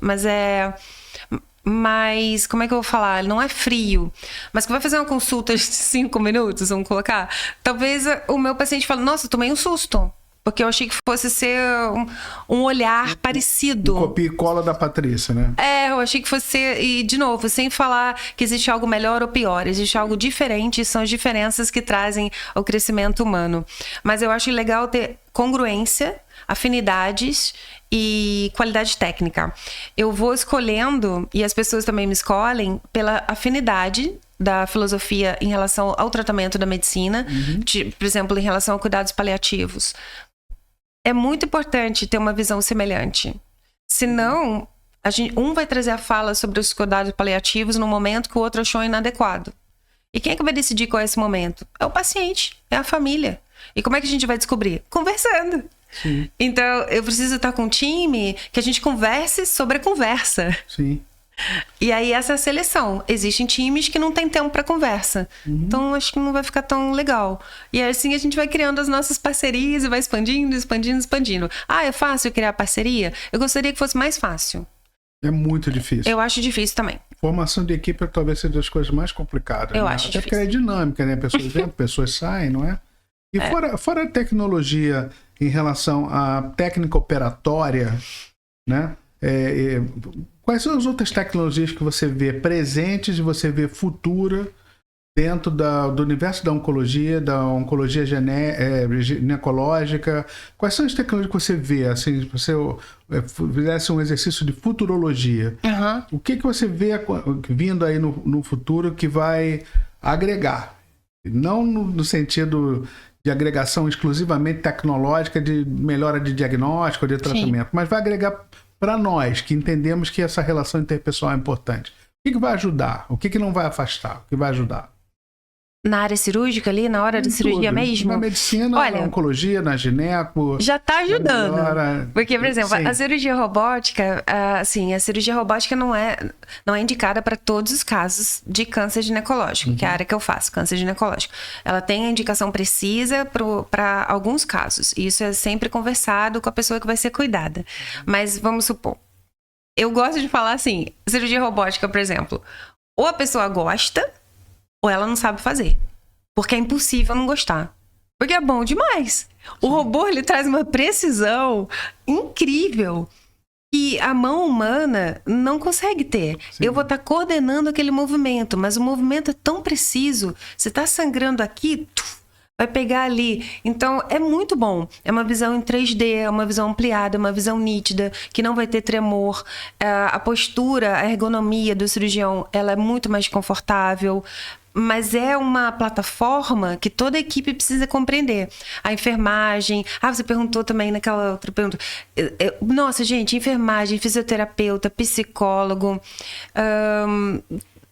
mas como é que eu vou falar? Ele não é frio, mas que vai fazer uma consulta de 5 minutos, vamos colocar, talvez o meu paciente fale, nossa, eu tomei um susto. Porque eu achei que fosse ser um olhar parecido. Copia e cola da Patrícia, né? Eu achei que fosse ser... E, de novo, sem falar que existe algo melhor ou pior. Existe algo diferente e são as diferenças que trazem o crescimento humano. Mas eu acho legal ter congruência, afinidades e qualidade técnica. Eu vou escolhendo, e as pessoas também me escolhem, pela afinidade da filosofia em relação ao tratamento da medicina, por exemplo, em relação a cuidados paliativos. É muito importante ter uma visão semelhante. Senão, um vai trazer a fala sobre os cuidados paliativos no momento que o outro achou inadequado. E quem é que vai decidir qual é esse momento? É o paciente, é a família. E como é que a gente vai descobrir? Conversando. Sim. Então, eu preciso estar com um time que a gente converse sobre a conversa. Sim. E aí essa é a seleção. Existem times que não tem tempo para conversa. Então acho que não vai ficar tão legal. E assim a gente vai criando as nossas parcerias e vai expandindo. É fácil criar parceria? Eu gostaria que fosse mais fácil. É muito difícil. Eu acho difícil também. Formação de equipe talvez seja das coisas mais complicadas. Eu né? acho Até difícil. porque é dinâmica, né? Pessoas entram, pessoas saem, não é? E fora a tecnologia em relação à técnica operatória, né? Quais são as outras tecnologias que você vê presentes e você vê futura dentro do universo da oncologia ginecológica? Quais são as tecnologias que você vê, assim, se você fizesse um exercício de futurologia? O que você vê vindo aí no futuro que vai agregar? Não no sentido de agregação exclusivamente tecnológica, de melhora de diagnóstico, de tratamento, mas vai agregar para nós, que entendemos que essa relação interpessoal é importante. O que vai ajudar? O que não vai afastar? O que vai ajudar? Na área cirúrgica ali, na hora da cirurgia mesmo? Na medicina, na oncologia, na gineco. Já está ajudando. Porque, por exemplo, sim, a cirurgia robótica, a cirurgia robótica não é indicada para todos os casos de câncer ginecológico, que é a área que eu faço, câncer ginecológico. Ela tem a indicação precisa para alguns casos. E isso é sempre conversado com a pessoa que vai ser cuidada. Mas vamos supor, eu gosto de falar assim, cirurgia robótica, por exemplo, ou a pessoa gosta, ou ela não sabe fazer. Porque é impossível não gostar. Porque é bom demais. O robô, ele traz uma precisão incrível que a mão humana não consegue ter. Sim. Eu vou estar coordenando aquele movimento, mas o movimento é tão preciso. Você está sangrando aqui, vai pegar ali. Então, é muito bom. É uma visão em 3D, é uma visão ampliada, é uma visão nítida, que não vai ter tremor. A postura, a ergonomia do cirurgião, ela é muito mais confortável. Mas é uma plataforma que toda a equipe precisa compreender. A enfermagem... você perguntou também naquela outra pergunta. Nossa, gente, enfermagem, fisioterapeuta, psicólogo...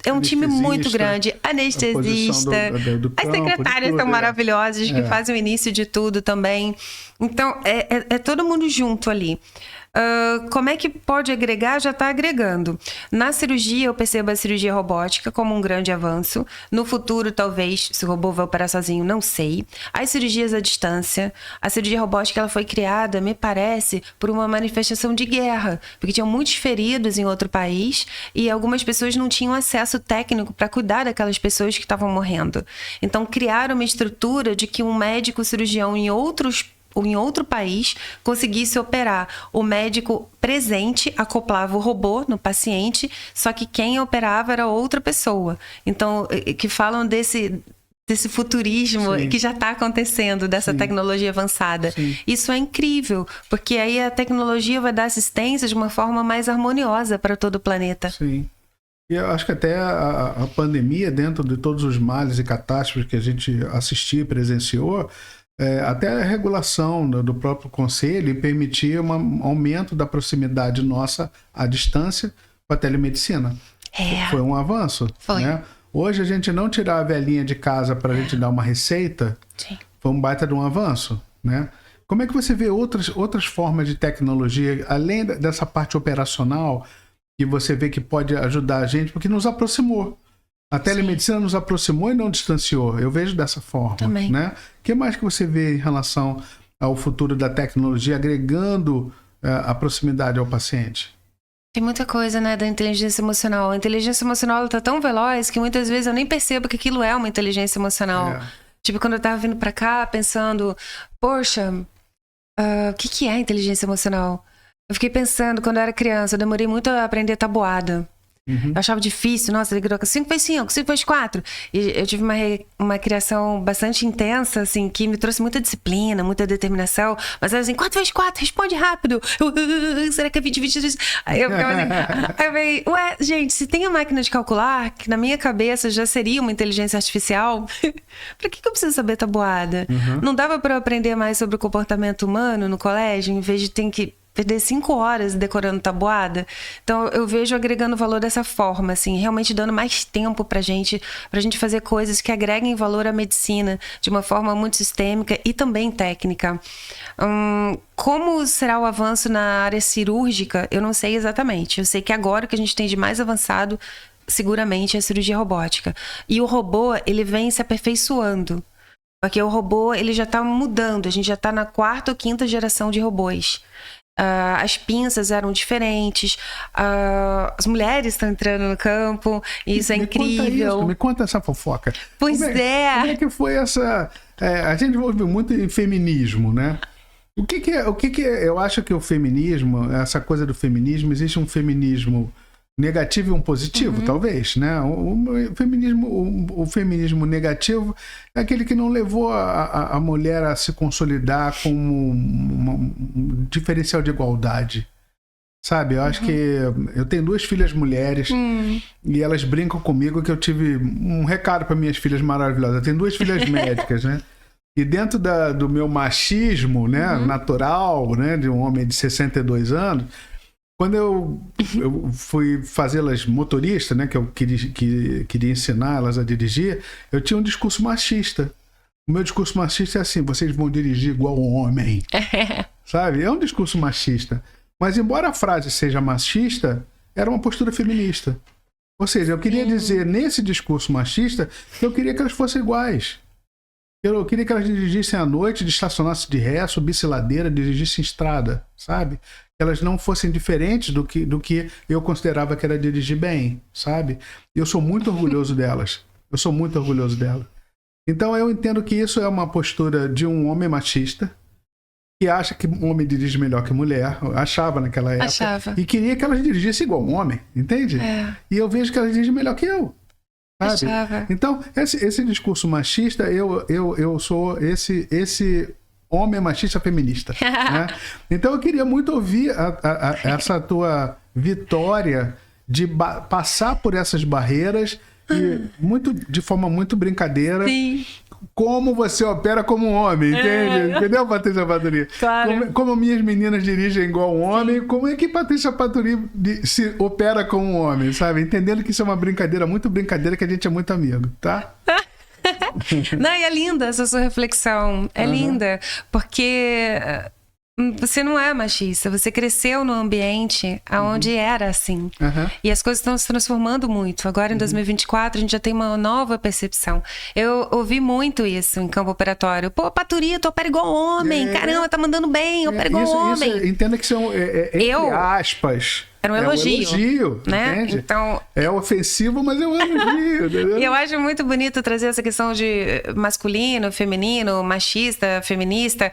É um time muito grande, anestesista, as secretárias são maravilhosas, que fazem o início de tudo também. Então, é todo mundo junto ali. Como é que pode agregar? Já está agregando. Na cirurgia, eu percebo a cirurgia robótica como um grande avanço. No futuro, talvez, se o robô vai operar sozinho, não sei. As cirurgias à distância. A cirurgia robótica ela foi criada, me parece, por uma manifestação de guerra. Porque tinham muitos feridos em outro país e algumas pessoas não tinham acesso técnico para cuidar daquelas pessoas que estavam morrendo. Então, criaram uma estrutura de que um médico cirurgião em outro país conseguisse operar. O médico presente acoplava o robô no paciente, só que quem operava era outra pessoa. Então, que falam desse futurismo que já está acontecendo, dessa tecnologia avançada. Sim. Isso é incrível, porque aí a tecnologia vai dar assistência de uma forma mais harmoniosa para todo o planeta. Sim. E eu acho que até a pandemia, dentro de todos os males e catástrofes que a gente assistiu e presenciou, até a regulação do próprio conselho permitia um aumento da proximidade nossa à distância com a telemedicina. Foi um avanço. Foi. Né? Hoje a gente não tirar a velhinha de casa para a gente dar uma receita, Sim. foi um baita de um avanço, né? Como é que você vê outras formas de tecnologia, além dessa parte operacional, que você vê que pode ajudar a gente, porque nos aproximou. A telemedicina nos aproximou e não distanciou. Eu vejo dessa forma. Também. Né? O que mais que você vê em relação ao futuro da tecnologia, agregando a proximidade ao paciente? Tem muita coisa, né, da inteligência emocional. A inteligência emocional, ela tá tão veloz que muitas vezes eu nem percebo que aquilo é uma inteligência emocional. Tipo, quando eu tava vindo pra cá, pensando, poxa, o que é inteligência emocional? Eu fiquei pensando, quando eu era criança, eu demorei muito a aprender tabuada. Eu achava difícil, nossa, ele gritou 5 vezes 5, 5 vezes 4. E eu tive uma criação bastante intensa, assim, que me trouxe muita disciplina, muita determinação. Mas era assim, 4 vezes 4, responde rápido. Será que é 20, 20? Aí eu ficava assim, aí eu falei, ué, gente, se tem a máquina de calcular, que na minha cabeça já seria uma inteligência artificial, pra que eu preciso saber tabuada? Não dava pra eu aprender mais sobre o comportamento humano no colégio, em vez de ter que perder 5 horas decorando tabuada? Então eu vejo agregando valor dessa forma, assim, realmente dando mais tempo pra gente fazer coisas que agreguem valor à medicina de uma forma muito sistêmica e também técnica. Como será o avanço na área cirúrgica? Eu não sei exatamente. Eu sei que agora o que a gente tem de mais avançado seguramente é a cirurgia robótica. E o robô, ele vem se aperfeiçoando. Porque o robô, ele já tá mudando. A gente já tá na 4ª ou 5ª geração de robôs. As pinças eram diferentes, as mulheres estão entrando no campo, e isso é incrível. Me conta essa fofoca. Pois Como é que foi essa... a gente ouve muito em feminismo, né? O que é? Eu acho que o feminismo, essa coisa do feminismo, existe um feminismo negativo e um positivo, talvez, né? O feminismo negativo é aquele que não levou a mulher a se consolidar como um diferencial de igualdade, sabe? Eu acho que eu tenho 2 filhas mulheres e elas brincam comigo que eu tive um recado para minhas filhas maravilhosas. Eu tenho 2 filhas médicas, né? E dentro do meu machismo, né, natural, né, de um homem de 62 anos, quando eu fui fazê-las motorista, né, que eu queria ensiná-las a dirigir, eu tinha um discurso machista. O meu discurso machista é assim: vocês vão dirigir igual um homem. Sabe? É um discurso machista. Mas embora a frase seja machista, era uma postura feminista. Ou seja, eu queria dizer nesse discurso machista que eu queria que elas fossem iguais. Eu queria que elas dirigissem à noite, estacionassem de ré, subissem ladeira, dirigissem estrada, sabe? Que elas não fossem diferentes do que eu considerava que era dirigir bem, sabe? Eu sou muito orgulhoso delas. Eu sou muito orgulhoso delas. Então eu entendo que isso é uma postura de um homem machista, que acha que um homem dirige melhor que mulher, achava naquela época, e queria que elas dirigissem igual um homem, entende? E eu vejo que elas dirigem melhor que eu. Sabe? Então, esse discurso machista, eu sou esse homem machista feminista. Né? Então, eu queria muito ouvir essa tua vitória de passar por essas barreiras e de forma muito brincadeira. Sim. Como você opera como um homem, entende? Entendeu, Patrícia Paturi? Claro. Como minhas meninas dirigem igual um homem, como é que Patrícia Paturi se opera como um homem, sabe? Entendendo que isso é uma brincadeira, muito brincadeira, que a gente é muito amigo, tá? Não, e é linda essa sua reflexão. É linda, porque você não é machista, você cresceu num ambiente onde era assim. E as coisas estão se transformando muito. Agora, em 2024, a gente já tem uma nova percepção. Eu ouvi muito isso em campo operatório. Pô, Paturi, tu opera igual homem. Caramba, tá mandando bem, opera igual homem. Entenda que são, entre aspas... Era um elogio, né? Entende? Então, é ofensivo, mas é um elogio. E eu acho muito bonito trazer essa questão de masculino, feminino, machista, feminista,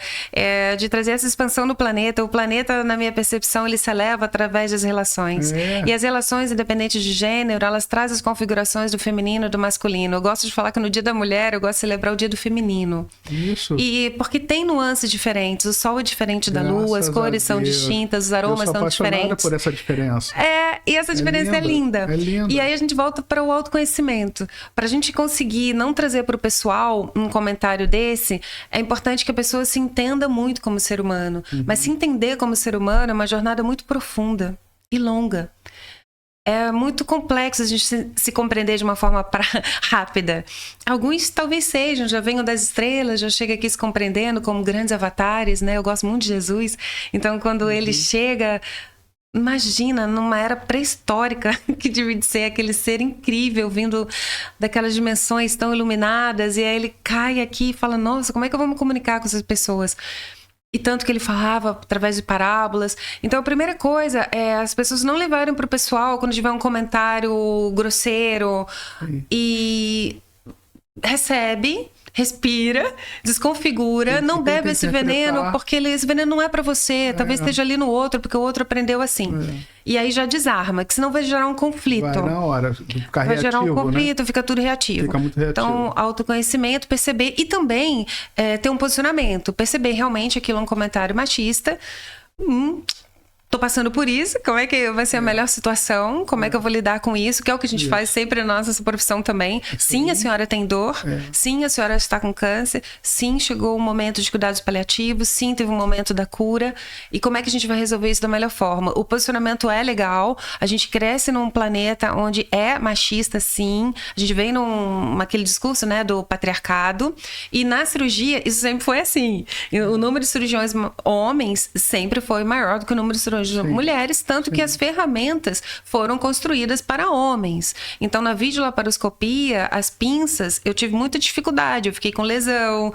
de trazer essa expansão no planeta. O planeta, na minha percepção, ele se eleva através das relações. E as relações, independentes de gênero, elas trazem as configurações do feminino e do masculino. Eu gosto de falar que no Dia da Mulher, eu gosto de celebrar o Dia do feminino. Isso. E porque tem nuances diferentes. O sol é diferente da lua, as cores são distintas, os aromas são diferentes. Por essa diferença. E essa diferença é linda. É linda. E aí a gente volta para o autoconhecimento. Para a gente conseguir não trazer para o pessoal um comentário desse, é importante que a pessoa se entenda muito como ser humano. Mas se entender como ser humano é uma jornada muito profunda e longa. é muito complexo a gente se compreender de uma forma rápida. Alguns talvez sejam, já venham das estrelas, já chegam aqui se compreendendo como grandes avatares, né? Eu gosto muito de Jesus. Então, quando ele chega... Imagina, numa era pré-histórica, que devia ser aquele ser incrível, vindo daquelas dimensões tão iluminadas, e aí ele cai aqui e fala, nossa, como é que eu vou me comunicar com essas pessoas? E tanto que ele falava através de parábolas. Então, a primeira coisa é as pessoas não levarem para o pessoal quando tiver um comentário grosseiro. E recebe... Respira, desconfigura, não bebe esse veneno, porque esse veneno não é para você, talvez esteja ali no outro, porque o outro aprendeu assim. E aí já desarma, que senão vai gerar um conflito. Vai na hora, ficar vai reativo, gerar um conflito, né? fica tudo reativo. Fica muito reativo. Então, autoconhecimento, perceber e também ter um posicionamento, perceber realmente aquilo é um comentário machista. Tô passando por isso, como é que vai ser a melhor situação, como é que eu vou lidar com isso, que é o que a gente faz sempre na nossa profissão também. Sim, a senhora tem dor, sim, a senhora está com câncer, sim, chegou o momento de cuidados paliativos, sim, teve um momento da cura, e como é que a gente vai resolver isso da melhor forma? O posicionamento é legal, a gente cresce num planeta onde é machista, sim, a gente vem naquele discurso, né, do patriarcado, e na cirurgia isso sempre foi assim, o número de cirurgiões homens sempre foi maior do que o número de cirurgiões mulheres, tanto que as ferramentas foram construídas para homens. Então, na videolaparoscopia, as pinças, eu tive muita dificuldade, eu fiquei com lesão,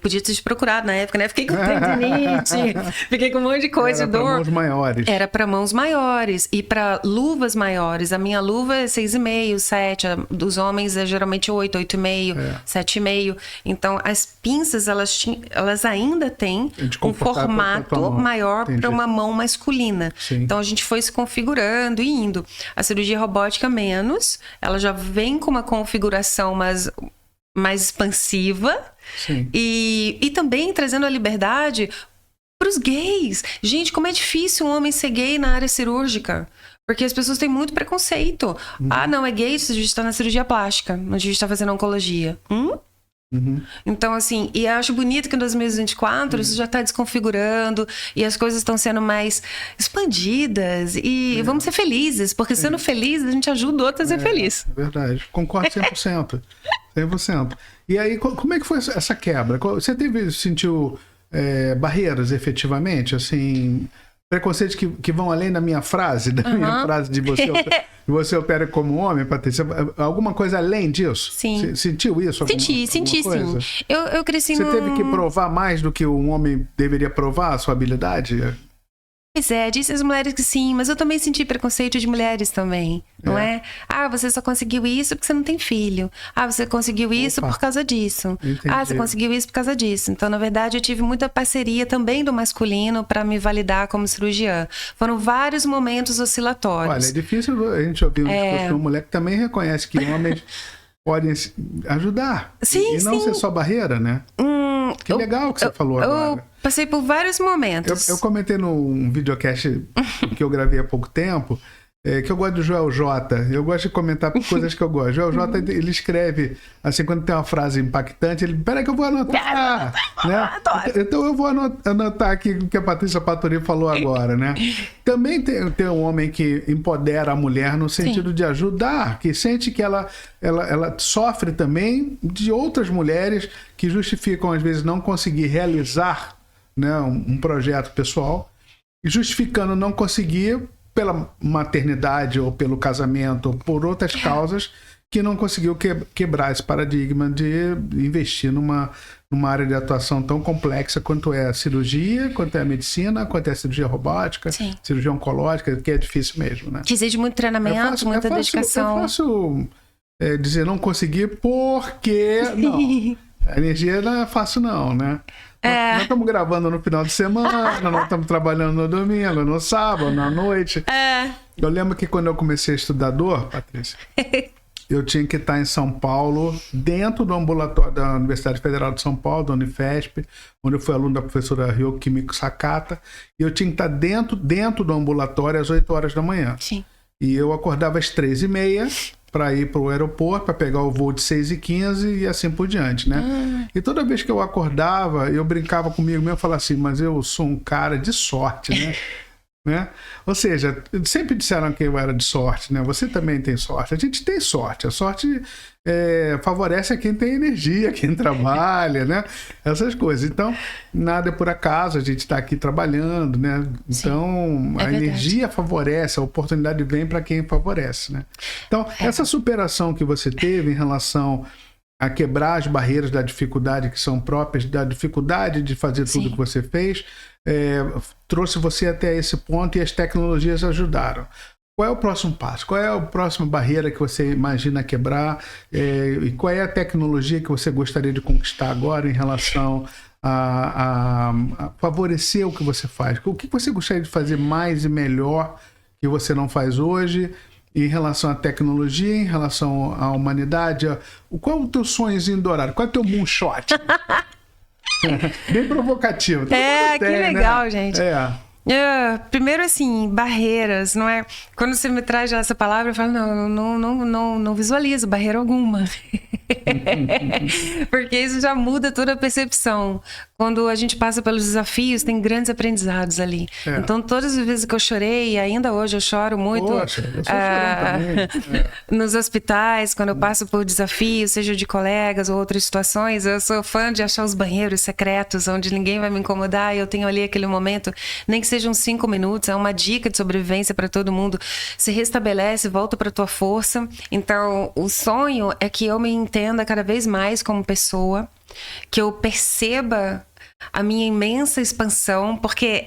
podia ter te procurado na época, né? Fiquei com tendinite, fiquei com um monte de coisa, dor. Era para mãos maiores. Era para mãos maiores e para luvas maiores. A minha luva é 6,5, 7, a dos homens é geralmente 8, 8,5, 7,5. Então, as pinças, elas ainda têm um formato maior para uma mão masculina. Sim. Então, a gente foi se configurando e indo. A cirurgia robótica menos, ela já vem com uma configuração mais expansiva. Sim. E também trazendo a liberdade para os gays. Gente, como é difícil um homem ser gay na área cirúrgica. Porque as pessoas têm muito preconceito. Ah, não, é gay, você devia estar na cirurgia plástica, não devia estar fazendo oncologia. Então, assim, e eu acho bonito que em 2024 isso já está desconfigurando e as coisas estão sendo mais expandidas e vamos ser felizes, porque sendo feliz a gente ajuda outros a ser feliz. É verdade, concordo 100%. 100%. E aí, como é que foi essa quebra? Você sentiu barreiras efetivamente, assim... Preconceitos que vão além da minha frase, minha frase de você opera como homem, Patrícia. Alguma coisa além disso? Sim. Sentiu isso? Senti, sim. Eu cresci Você teve que provar mais do que um homem deveria provar a sua habilidade? Pois é, disse as mulheres que sim, mas eu também senti preconceito de mulheres também, não é? Ah, você só conseguiu isso porque você não tem filho. Ah, você conseguiu isso por causa disso. Entendi. Ah, você conseguiu isso por causa disso. Então, na verdade, eu tive muita parceria também do masculino para me validar como cirurgiã. Foram vários momentos oscilatórios. Olha, é difícil a gente ouvir um discurso de uma mulher que também reconhece que homens podem ajudar. Sim, e não ser só barreira, né? Que legal que você falou agora. Eu passei por vários momentos. Eu comentei num videocast que eu gravei há pouco tempo, que eu gosto do Joel J. Eu gosto de comentar coisas que eu gosto. Joel J, ele escreve, assim, quando tem uma frase impactante, ele, peraí que eu vou anotar. Né? Então eu vou anotar aqui o que a Patrícia Paturi falou agora, né? Também tem um homem que empodera a mulher no sentido de ajudar, que sente que ela sofre também de outras mulheres que justificam, às vezes, não conseguir realizar, né, um projeto pessoal, e justificando não conseguir pela maternidade ou pelo casamento ou por outras causas que não conseguiu quebrar esse paradigma de investir numa área de atuação tão complexa quanto é a cirurgia, quanto é a medicina, quanto é a cirurgia robótica, cirurgia oncológica, que é difícil mesmo, né? Que exige muito treinamento, muita dedicação. É fácil dizer não conseguir porque não. A energia não é fácil não, né? Nós estamos gravando no final de semana, nós estamos trabalhando no domingo, no sábado, na noite. Eu lembro que quando eu comecei a estudar dor, Patrícia, eu tinha que estar em São Paulo, dentro do ambulatório da Universidade Federal de São Paulo, da Unifesp, onde eu fui aluno da professora Ryoko Kimiko Sakata, e eu tinha que estar dentro do ambulatório às 8 horas da manhã. Sim. E eu acordava às 3h30 para ir para o aeroporto, para pegar o voo de 6h15 e assim por diante, né? E toda vez que eu acordava, eu brincava comigo mesmo, falava assim, mas eu sou um cara de sorte, né? né? Ou seja, sempre disseram que eu era de sorte, né? Você também tem sorte. A gente tem sorte. A sorte favorece a quem tem energia, quem trabalha, né? Essas coisas. Então, nada é por acaso. A gente está aqui trabalhando, né? Então, a energia favorece, a oportunidade vem para quem favorece, né? Então, essa superação que você teve em relação a quebrar as barreiras da dificuldade que são próprias da dificuldade de fazer tudo que você fez, trouxe você até esse ponto e as tecnologias ajudaram. Qual é o próximo passo? Qual é a próxima barreira que você imagina quebrar? E qual é a tecnologia que você gostaria de conquistar agora em relação a favorecer o que você faz? O que você gostaria de fazer mais e melhor que você não faz hoje? Em relação à tecnologia, em relação à humanidade, qual é o teu sonhozinho dourado? Qual é o teu moonshot? Bem provocativo. Que legal, né? Gente. Primeiro, assim, barreiras, não é? Quando você me traz essa palavra, eu falo, não visualizo barreira alguma. Porque isso já muda toda a percepção. Quando a gente passa pelos desafios, tem grandes aprendizados ali. Então, todas as vezes que eu chorei, e ainda hoje eu choro muito. Poxa, eu sou também. Nos hospitais, quando eu passo por desafios, seja de colegas ou outras situações, eu sou fã de achar os banheiros secretos, onde ninguém vai me incomodar, e eu tenho ali aquele momento, nem que sejam 5 minutos, é uma dica de sobrevivência para todo mundo. Se restabelece, volta para tua força. Então, o sonho é que eu me entenda cada vez mais como pessoa, que eu perceba a minha imensa expansão, porque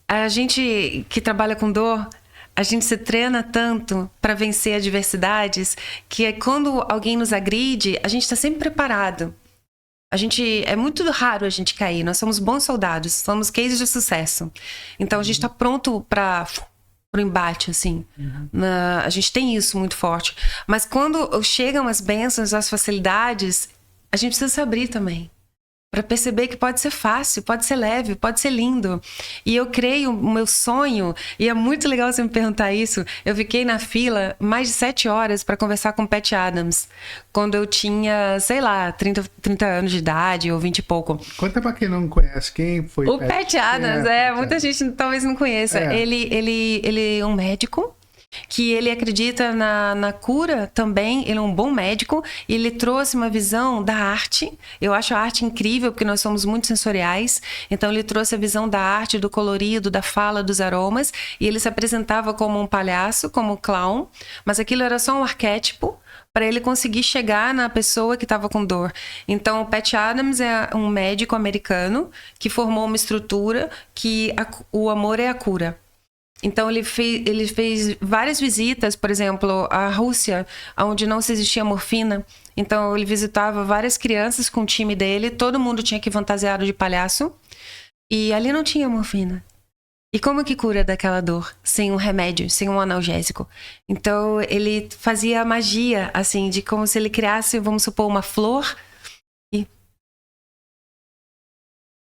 a gente que trabalha com dor, a gente se treina tanto para vencer adversidades, que quando alguém nos agride, a gente está sempre preparado. É muito raro a gente cair, nós somos bons soldados, somos cases de sucesso. Então a gente está pronto para o embate, assim. A gente tem isso muito forte. Mas quando chegam as bênçãos, as facilidades, a gente precisa se abrir também, para perceber que pode ser fácil, pode ser leve, pode ser lindo. E eu creio, o meu sonho, e é muito legal você me perguntar isso, eu fiquei na fila mais de 7 horas para conversar com o Pat Adams, quando eu tinha, sei lá, 30 anos de idade, ou 20 e pouco. Conta para quem não conhece, quem foi o Pat Adams? Muita gente talvez não conheça. Ele é um médico, que ele acredita na cura também, ele é um bom médico, e ele trouxe uma visão da arte. Eu acho a arte incrível, porque nós somos muito sensoriais, então ele trouxe a visão da arte, do colorido, da fala, dos aromas, e ele se apresentava como um palhaço, como um clown, mas aquilo era só um arquétipo para ele conseguir chegar na pessoa que estava com dor. Então, o Pat Adams é um médico americano que formou uma estrutura que o amor é a cura. Então, ele fez várias visitas, por exemplo, à Rússia, onde não se existia morfina. Então, ele visitava várias crianças com o time dele, todo mundo tinha que ir fantasiado de palhaço, e ali não tinha morfina. E como que cura daquela dor? Sem um remédio, sem um analgésico. Então, ele fazia a magia, assim, de como se ele criasse, vamos supor, uma flor. E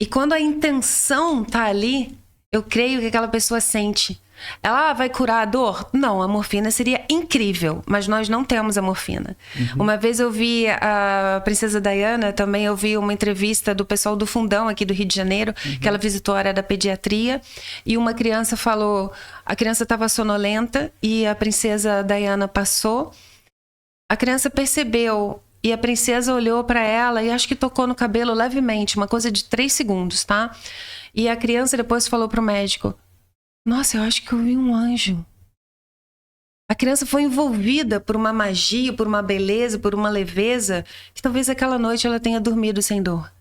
quando a intenção tá ali, eu creio que aquela pessoa sente. Ela vai curar a dor? Não, a morfina seria incrível, mas nós não temos a morfina. Uma vez eu vi a princesa Diana, também eu vi uma entrevista do pessoal do Fundão aqui do Rio de Janeiro, que ela visitou a área da pediatria, e uma criança falou, a criança estava sonolenta e a princesa Diana passou, a criança percebeu e a princesa olhou para ela e acho que tocou no cabelo levemente, uma coisa de 3 segundos, tá? E a criança depois falou pro médico, nossa, eu acho que eu vi um anjo. A criança foi envolvida por uma magia, por uma beleza, por uma leveza, que talvez aquela noite ela tenha dormido sem dor.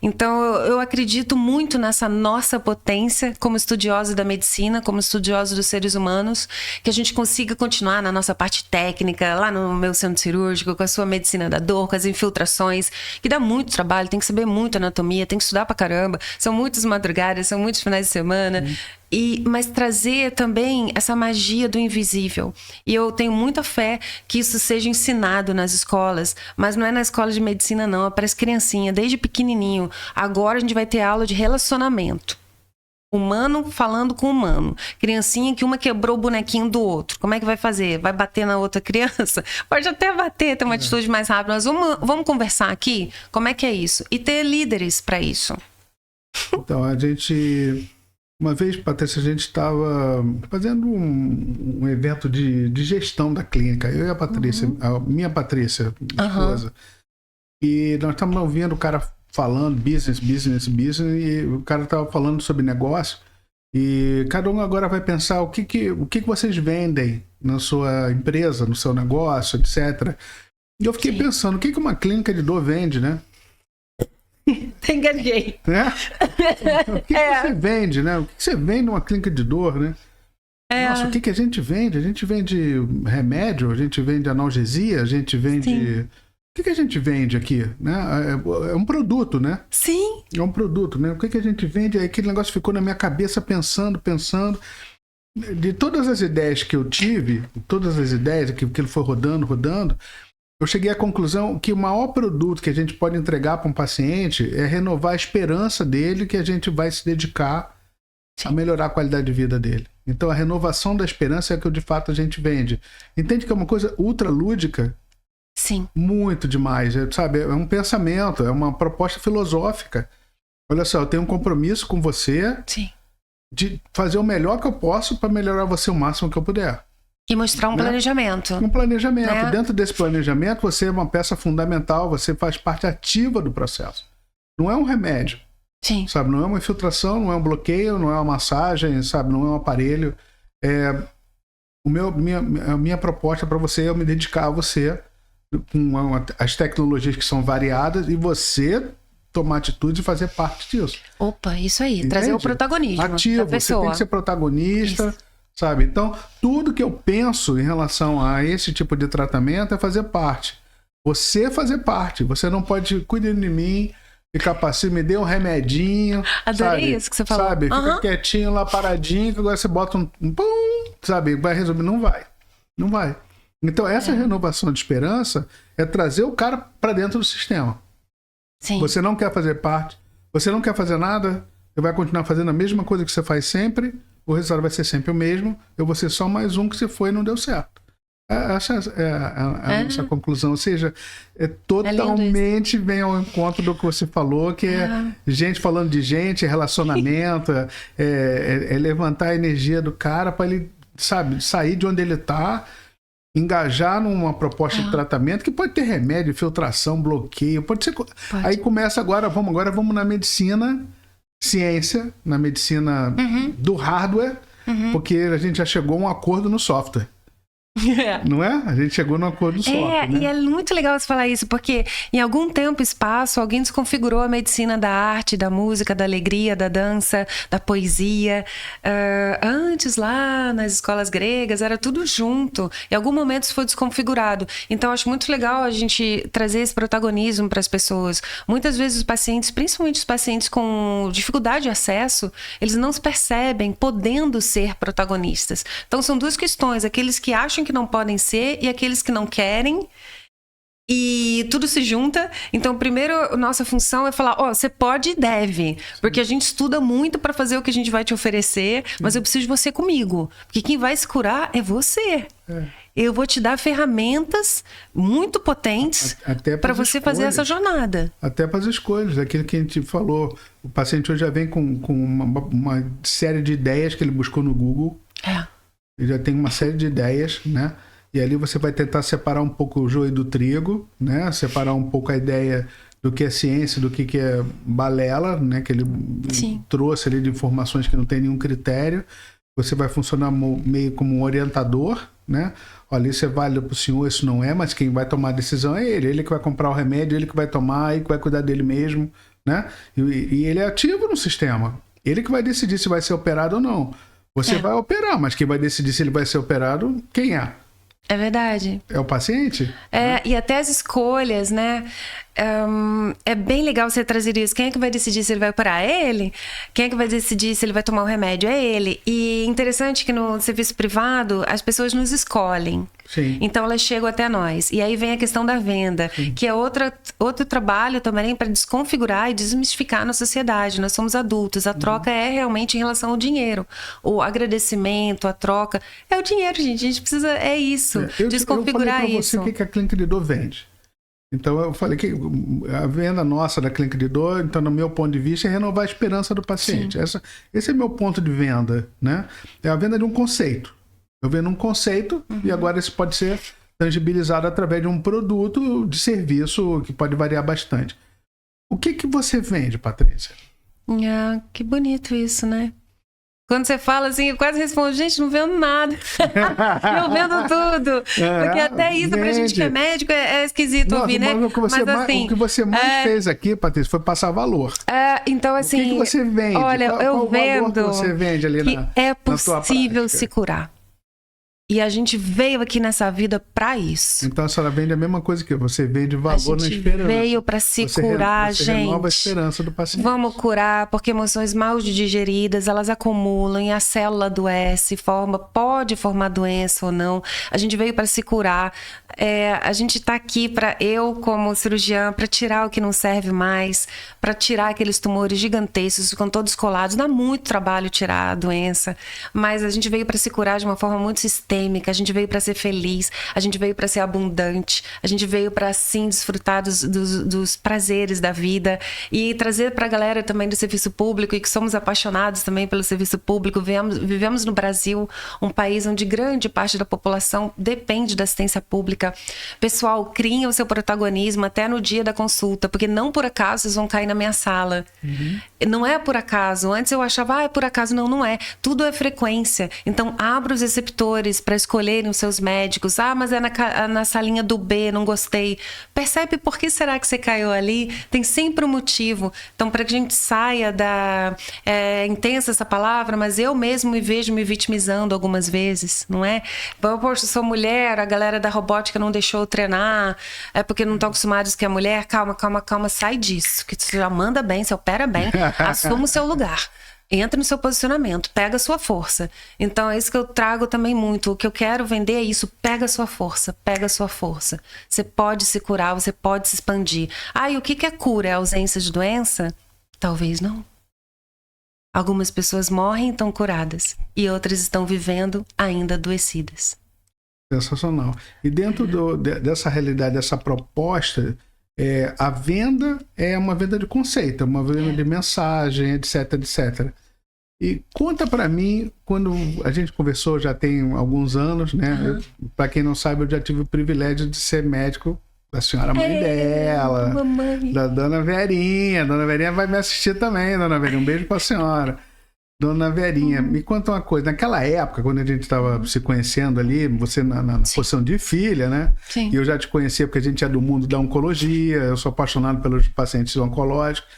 Então, eu acredito muito nessa nossa potência como estudiosa da medicina, como estudiosa dos seres humanos, que a gente consiga continuar na nossa parte técnica, lá no meu centro cirúrgico, com a sua medicina da dor, com as infiltrações, que dá muito trabalho, tem que saber muito anatomia, tem que estudar pra caramba, são muitas madrugadas, são muitos finais de semana, mas trazer também essa magia do invisível. E eu tenho muita fé que isso seja ensinado nas escolas, mas não é na escola de medicina não, é para as criancinhas, desde pequenininho. Agora a gente vai ter aula de relacionamento. Humano falando com humano. Criancinha que uma quebrou o bonequinho do outro. Como é que vai fazer? Vai bater na outra criança? Pode até bater, ter uma atitude mais rápida, mas vamos conversar aqui? Como é que é isso? E ter líderes para isso. Então, a gente Uma vez, Patrícia, a gente estava fazendo um evento de gestão da clínica. Eu e a Patrícia, a minha Patrícia, minha esposa. E nós estávamos ouvindo o cara falando business, e o cara estava falando sobre negócio. E cada um agora vai pensar o que vocês vendem na sua empresa, no seu negócio, etc. E eu fiquei pensando, o que uma clínica de dor vende, né? Enganei. O que você vende, né? O que você vende numa clínica de dor, né? Nossa, o que a gente vende? A gente vende remédio, a gente vende analgesia, a gente vende... O que a gente vende aqui? Né? É um produto, né? Sim. É um produto, né? O que a gente vende? Aí aquele negócio ficou na minha cabeça pensando. De todas as ideias que eu tive, todas as ideias que ele foi rodando, eu cheguei à conclusão que o maior produto que a gente pode entregar para um paciente é renovar a esperança dele, que a gente vai se dedicar a melhorar a qualidade de vida dele. Então a renovação da esperança é o que de fato a gente vende. Entende que é uma coisa ultra lúdica? Sim. Muito demais, sabe? É um pensamento, é uma proposta filosófica. Olha só, eu tenho um compromisso com você de fazer o melhor que eu posso para melhorar você o máximo que eu puder. E mostrar um planejamento. Um planejamento. Né? Dentro desse planejamento, você é uma peça fundamental, você faz parte ativa do processo. Não é um remédio. Sim. Sabe? Não é uma infiltração, não é um bloqueio, não é uma massagem, sabe? Não é um aparelho. A minha proposta para você é eu me dedicar a você com as tecnologias que são variadas e você tomar atitude e fazer parte disso. Opa, isso aí. Entende? Trazer o protagonismo ativo, da pessoa. Você tem que ser protagonista, sabe? Então, tudo que eu penso em relação a esse tipo de tratamento é fazer parte. Você fazer parte. Você não pode cuidar de mim, ficar passivo, me dê um remedinho. Adorei isso que você falou. Sabe? Fica quietinho lá, paradinho, que agora você bota um pum, sabe? Vai resolver. Não vai. Não vai. Então, essa renovação de esperança é trazer o cara para dentro do sistema. Sim. Você não quer fazer parte, você não quer fazer nada, você vai continuar fazendo a mesma coisa que você faz sempre, o resultado vai ser sempre o mesmo, eu vou ser só mais um que você foi e não deu certo. Essa é a nossa conclusão. Ou seja, totalmente vem ao encontro do que você falou, que é gente falando de gente, relacionamento, é levantar a energia do cara para ele, sabe, sair de onde ele está, engajar numa proposta de tratamento que pode ter remédio, filtração, bloqueio, pode ser. Aí começa agora vamos na medicina, ciência, na medicina do hardware, porque a gente já chegou a um acordo no software. Não é? A gente chegou no acordo do software, né? E é muito legal você falar isso, porque em algum tempo e espaço alguém desconfigurou a medicina da arte, da música, da alegria, da dança, da poesia. Antes lá nas escolas gregas era tudo junto. Em algum momento isso foi desconfigurado. Então acho muito legal a gente trazer esse protagonismo para as pessoas. Muitas vezes os pacientes, principalmente os pacientes com dificuldade de acesso, eles não se percebem podendo ser protagonistas. Então são duas questões, aqueles que acham que não podem ser e aqueles que não querem, e tudo se junta. Então primeiro nossa função é falar, você pode e deve, porque a gente estuda muito para fazer o que a gente vai te oferecer, mas eu preciso de você comigo, porque quem vai se curar é você. Eu vou te dar ferramentas muito potentes para você fazer essa jornada. Até para as escolhas, aquilo que a gente falou, o paciente hoje já vem com uma série de ideias que ele buscou no Google. Ele já tem uma série de ideias, né? E ali você vai tentar separar um pouco o joio do trigo, né? Separar um pouco a ideia do que é ciência, do que é balela, né? Que ele trouxe ali de informações que não tem nenhum critério. Você vai funcionar meio como um orientador, né? Olha, isso é válido para o senhor, isso não é, mas quem vai tomar a decisão é ele. Ele que vai comprar o remédio, ele que vai tomar, ele que vai cuidar dele mesmo, né? E ele é ativo no sistema. Ele que vai decidir se vai ser operado ou não. Você vai operar, mas quem vai decidir se ele vai ser operado, quem é? É verdade. É o paciente? E até as escolhas, né? É bem legal você trazer isso. Quem é que vai decidir se ele vai operar? É ele. Quem é que vai decidir se ele vai tomar o remédio? É ele. E interessante que no serviço privado, as pessoas nos escolhem. Sim. Então elas chegam até nós. E aí vem a questão da venda, que é outro trabalho também para desconfigurar e desmistificar na sociedade. Nós somos adultos. A troca é realmente em relação ao dinheiro. O agradecimento, a troca. É o dinheiro, gente. A gente precisa... É isso. Desconfigurar eu falei pra isso. você o que a clínica de dor vende. Então eu falei que a venda nossa da clínica de dor, então no meu ponto de vista, é renovar a esperança do paciente. Esse é meu ponto de venda, né? É a venda de um conceito. Eu vendo um conceito e agora isso pode ser tangibilizado através de um produto de serviço que pode variar bastante. O que você vende, Patrícia? Ah, que bonito isso, né? Quando você fala assim, eu quase respondo, gente, não vendo nada. Eu vendo tudo. Porque até isso, pra gente que é médico, é esquisito ouvir, né? O que você mais fez aqui, Patrícia, foi passar valor. Então, assim... O que você vende? Olha, qual o valor que você vende ali que é na tua possível prática? se curar. E a gente veio aqui nessa vida para isso. Então a senhora vende a mesma coisa que você vende valor na esperança. Veio para se curar, você gente. renova a esperança do paciente. Vamos curar, porque emoções mal digeridas, elas acumulam e a célula adoece, pode formar doença ou não. A gente veio para se curar. A gente está aqui eu como cirurgiã, para tirar o que não serve mais, para tirar aqueles tumores gigantescos, ficam todos colados. Dá muito trabalho tirar a doença, mas a gente veio para se curar de uma forma muito sistêmica. A gente veio para ser feliz, a gente veio para ser abundante, a gente veio para sim desfrutar dos prazeres da vida e trazer para a galera também do serviço público, e que somos apaixonados também pelo serviço público. Vivemos no Brasil, um país onde grande parte da população depende da assistência pública. Pessoal, criem o seu protagonismo até no dia da consulta, porque não por acaso vocês vão cair na minha sala. Não é por acaso. Antes eu achava, é por acaso. Não é. Tudo é frequência. Então, abra os receptores para escolherem os seus médicos. Mas é na salinha do B, não gostei. Percebe por que será que você caiu ali? Tem sempre um motivo. Então, para que a gente saia da... intensa essa palavra, mas eu mesmo me vejo me vitimizando algumas vezes, não é? Poxa, eu sou mulher, a galera da robótica não deixou eu treinar, é porque não estão acostumados que a mulher... Calma, sai disso, que você já manda bem, você opera bem, assuma o seu lugar. Entra no seu posicionamento, pega a sua força. Então é isso que eu trago também muito. O que eu quero vender é isso, pega a sua força, pega a sua força. Você pode se curar, você pode se expandir. E o que é cura? É a ausência de doença? Talvez não. Algumas pessoas morrem e estão curadas, e outras estão vivendo ainda adoecidas. Sensacional. E dentro dessa realidade, dessa proposta, a venda é uma venda de conceito, é uma venda de mensagem, etc, etc. E conta para mim, quando a gente conversou já tem alguns anos, né? Para quem não sabe, eu já tive o privilégio de ser médico da senhora mãe dela, mamãe. Da dona Verinha. Dona Verinha vai me assistir também, dona Verinha. Um beijo para a senhora. Dona Verinha, me conta uma coisa. Naquela época, quando a gente estava se conhecendo ali, você na posição de filha, né? Sim. E eu já te conhecia porque a gente é do mundo da oncologia, eu sou apaixonado pelos pacientes oncológicos.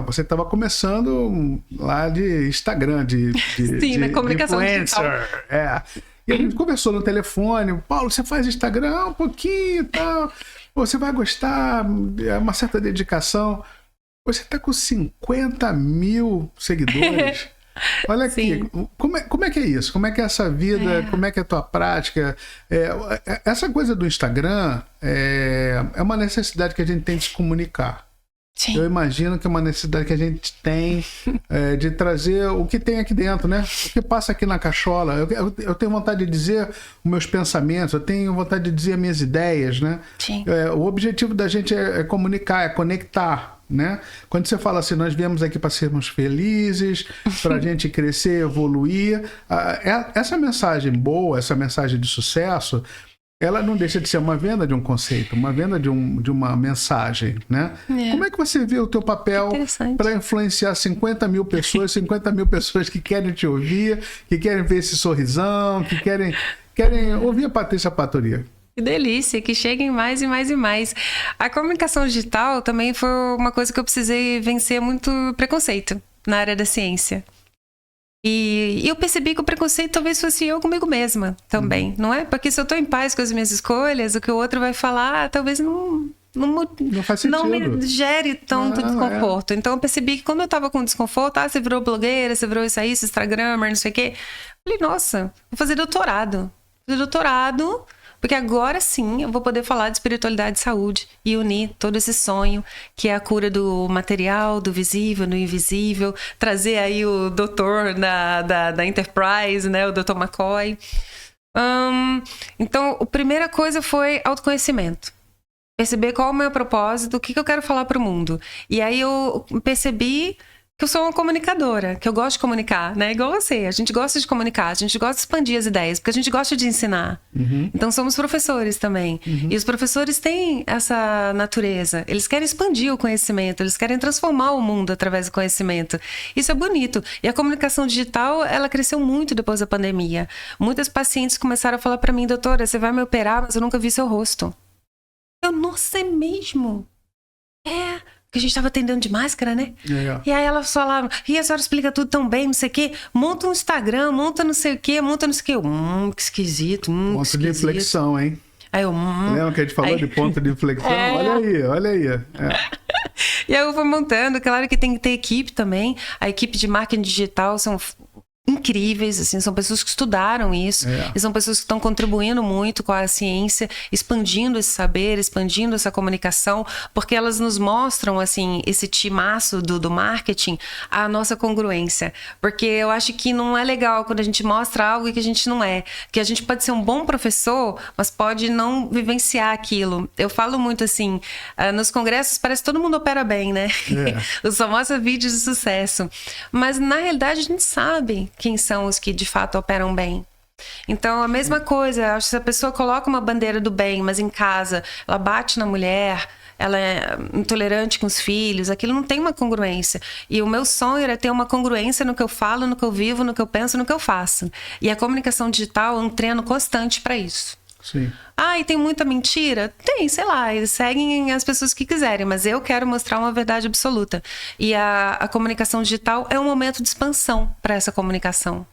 Você estava começando lá de Instagram, Sim, na comunicação influencer. E a gente conversou no telefone. Paulo, você faz Instagram um pouquinho e tal. Você vai gostar, é uma certa dedicação. Você está com 50 mil seguidores. Olha aqui, como é que é isso? Como é que é essa vida? Como é que é a tua prática? Essa coisa do Instagram é uma necessidade que a gente tem de se comunicar. Sim. Eu imagino que é uma necessidade que a gente tem de trazer o que tem aqui dentro, né? O que passa aqui na cachola. Eu tenho vontade de dizer os meus pensamentos, eu tenho vontade de dizer as minhas ideias, né? Sim. O objetivo da gente é comunicar, é conectar. Né? Quando você fala assim, nós viemos aqui para sermos felizes, para a gente crescer, evoluir, essa mensagem boa, essa mensagem de sucesso, ela não deixa de ser uma venda de um conceito, uma venda de uma mensagem, né? Como é que você vê o teu papel para influenciar 50 mil pessoas que querem te ouvir, que querem ver esse sorrisão, que querem ouvir a Patrícia Paturia? Que delícia, que cheguem mais e mais e mais. A comunicação digital também foi uma coisa que eu precisei vencer muito preconceito na área da ciência. E eu percebi que o preconceito talvez fosse eu comigo mesma também, não é? Porque se eu estou em paz com as minhas escolhas, o que o outro vai falar talvez não faz sentido. Não me gere tanto desconforto. Então eu percebi que quando eu estava com desconforto, você virou blogueira, você virou isso aí, Instagrammer, não sei o quê. Eu falei, nossa, vou fazer doutorado. Porque agora sim eu vou poder falar de espiritualidade e saúde e unir todo esse sonho que é a cura do material, do visível, do invisível, trazer aí o doutor da Enterprise, né, o Dr. McCoy. Então, a primeira coisa foi autoconhecimento. Perceber qual é o meu propósito, o que eu quero falar para o mundo. E aí eu percebi que eu sou uma comunicadora, que eu gosto de comunicar, né? Igual você, a gente gosta de comunicar, a gente gosta de expandir as ideias, porque a gente gosta de ensinar. Então somos professores também. E os professores têm essa natureza, eles querem expandir o conhecimento, eles querem transformar o mundo através do conhecimento. Isso é bonito. E a comunicação digital, ela cresceu muito depois da pandemia. Muitas pacientes começaram a falar para mim, doutora, você vai me operar, mas eu nunca vi seu rosto. Nossa, é mesmo? Porque a gente tava atendendo de máscara, né? E aí elas falaram, e a senhora explica tudo tão bem, não sei o quê. Monta um Instagram, monta não sei o quê, monta não sei o quê. Que esquisito, ponto esquisito. De inflexão, hein? Aí eu... Lembra que a gente falou de ponto de inflexão? Olha aí. E aí eu fui montando, claro que tem que ter equipe também. A equipe de marketing digital são incríveis, assim, são pessoas que estudaram isso, e são pessoas que estão contribuindo muito com a ciência, expandindo esse saber, expandindo essa comunicação, porque elas nos mostram, assim, esse timaço do marketing, a nossa congruência, porque eu acho que não é legal quando a gente mostra algo que a gente não é, que a gente pode ser um bom professor, mas pode não vivenciar aquilo. Eu falo muito assim, nos congressos parece que todo mundo opera bem, né? Só mostra vídeos de sucesso, mas na realidade a gente sabe quem são os que de fato operam bem. Então, a mesma coisa, acho que se a pessoa coloca uma bandeira do bem, mas em casa ela bate na mulher, ela é intolerante com os filhos, aquilo não tem uma congruência. E o meu sonho era ter uma congruência no que eu falo, no que eu vivo, no que eu penso, no que eu faço. E a comunicação digital é um treino constante para isso. Sim. E tem muita mentira? Tem, sei lá, eles seguem as pessoas que quiserem, mas eu quero mostrar uma verdade absoluta. E a comunicação digital é um momento de expansão para essa comunicação.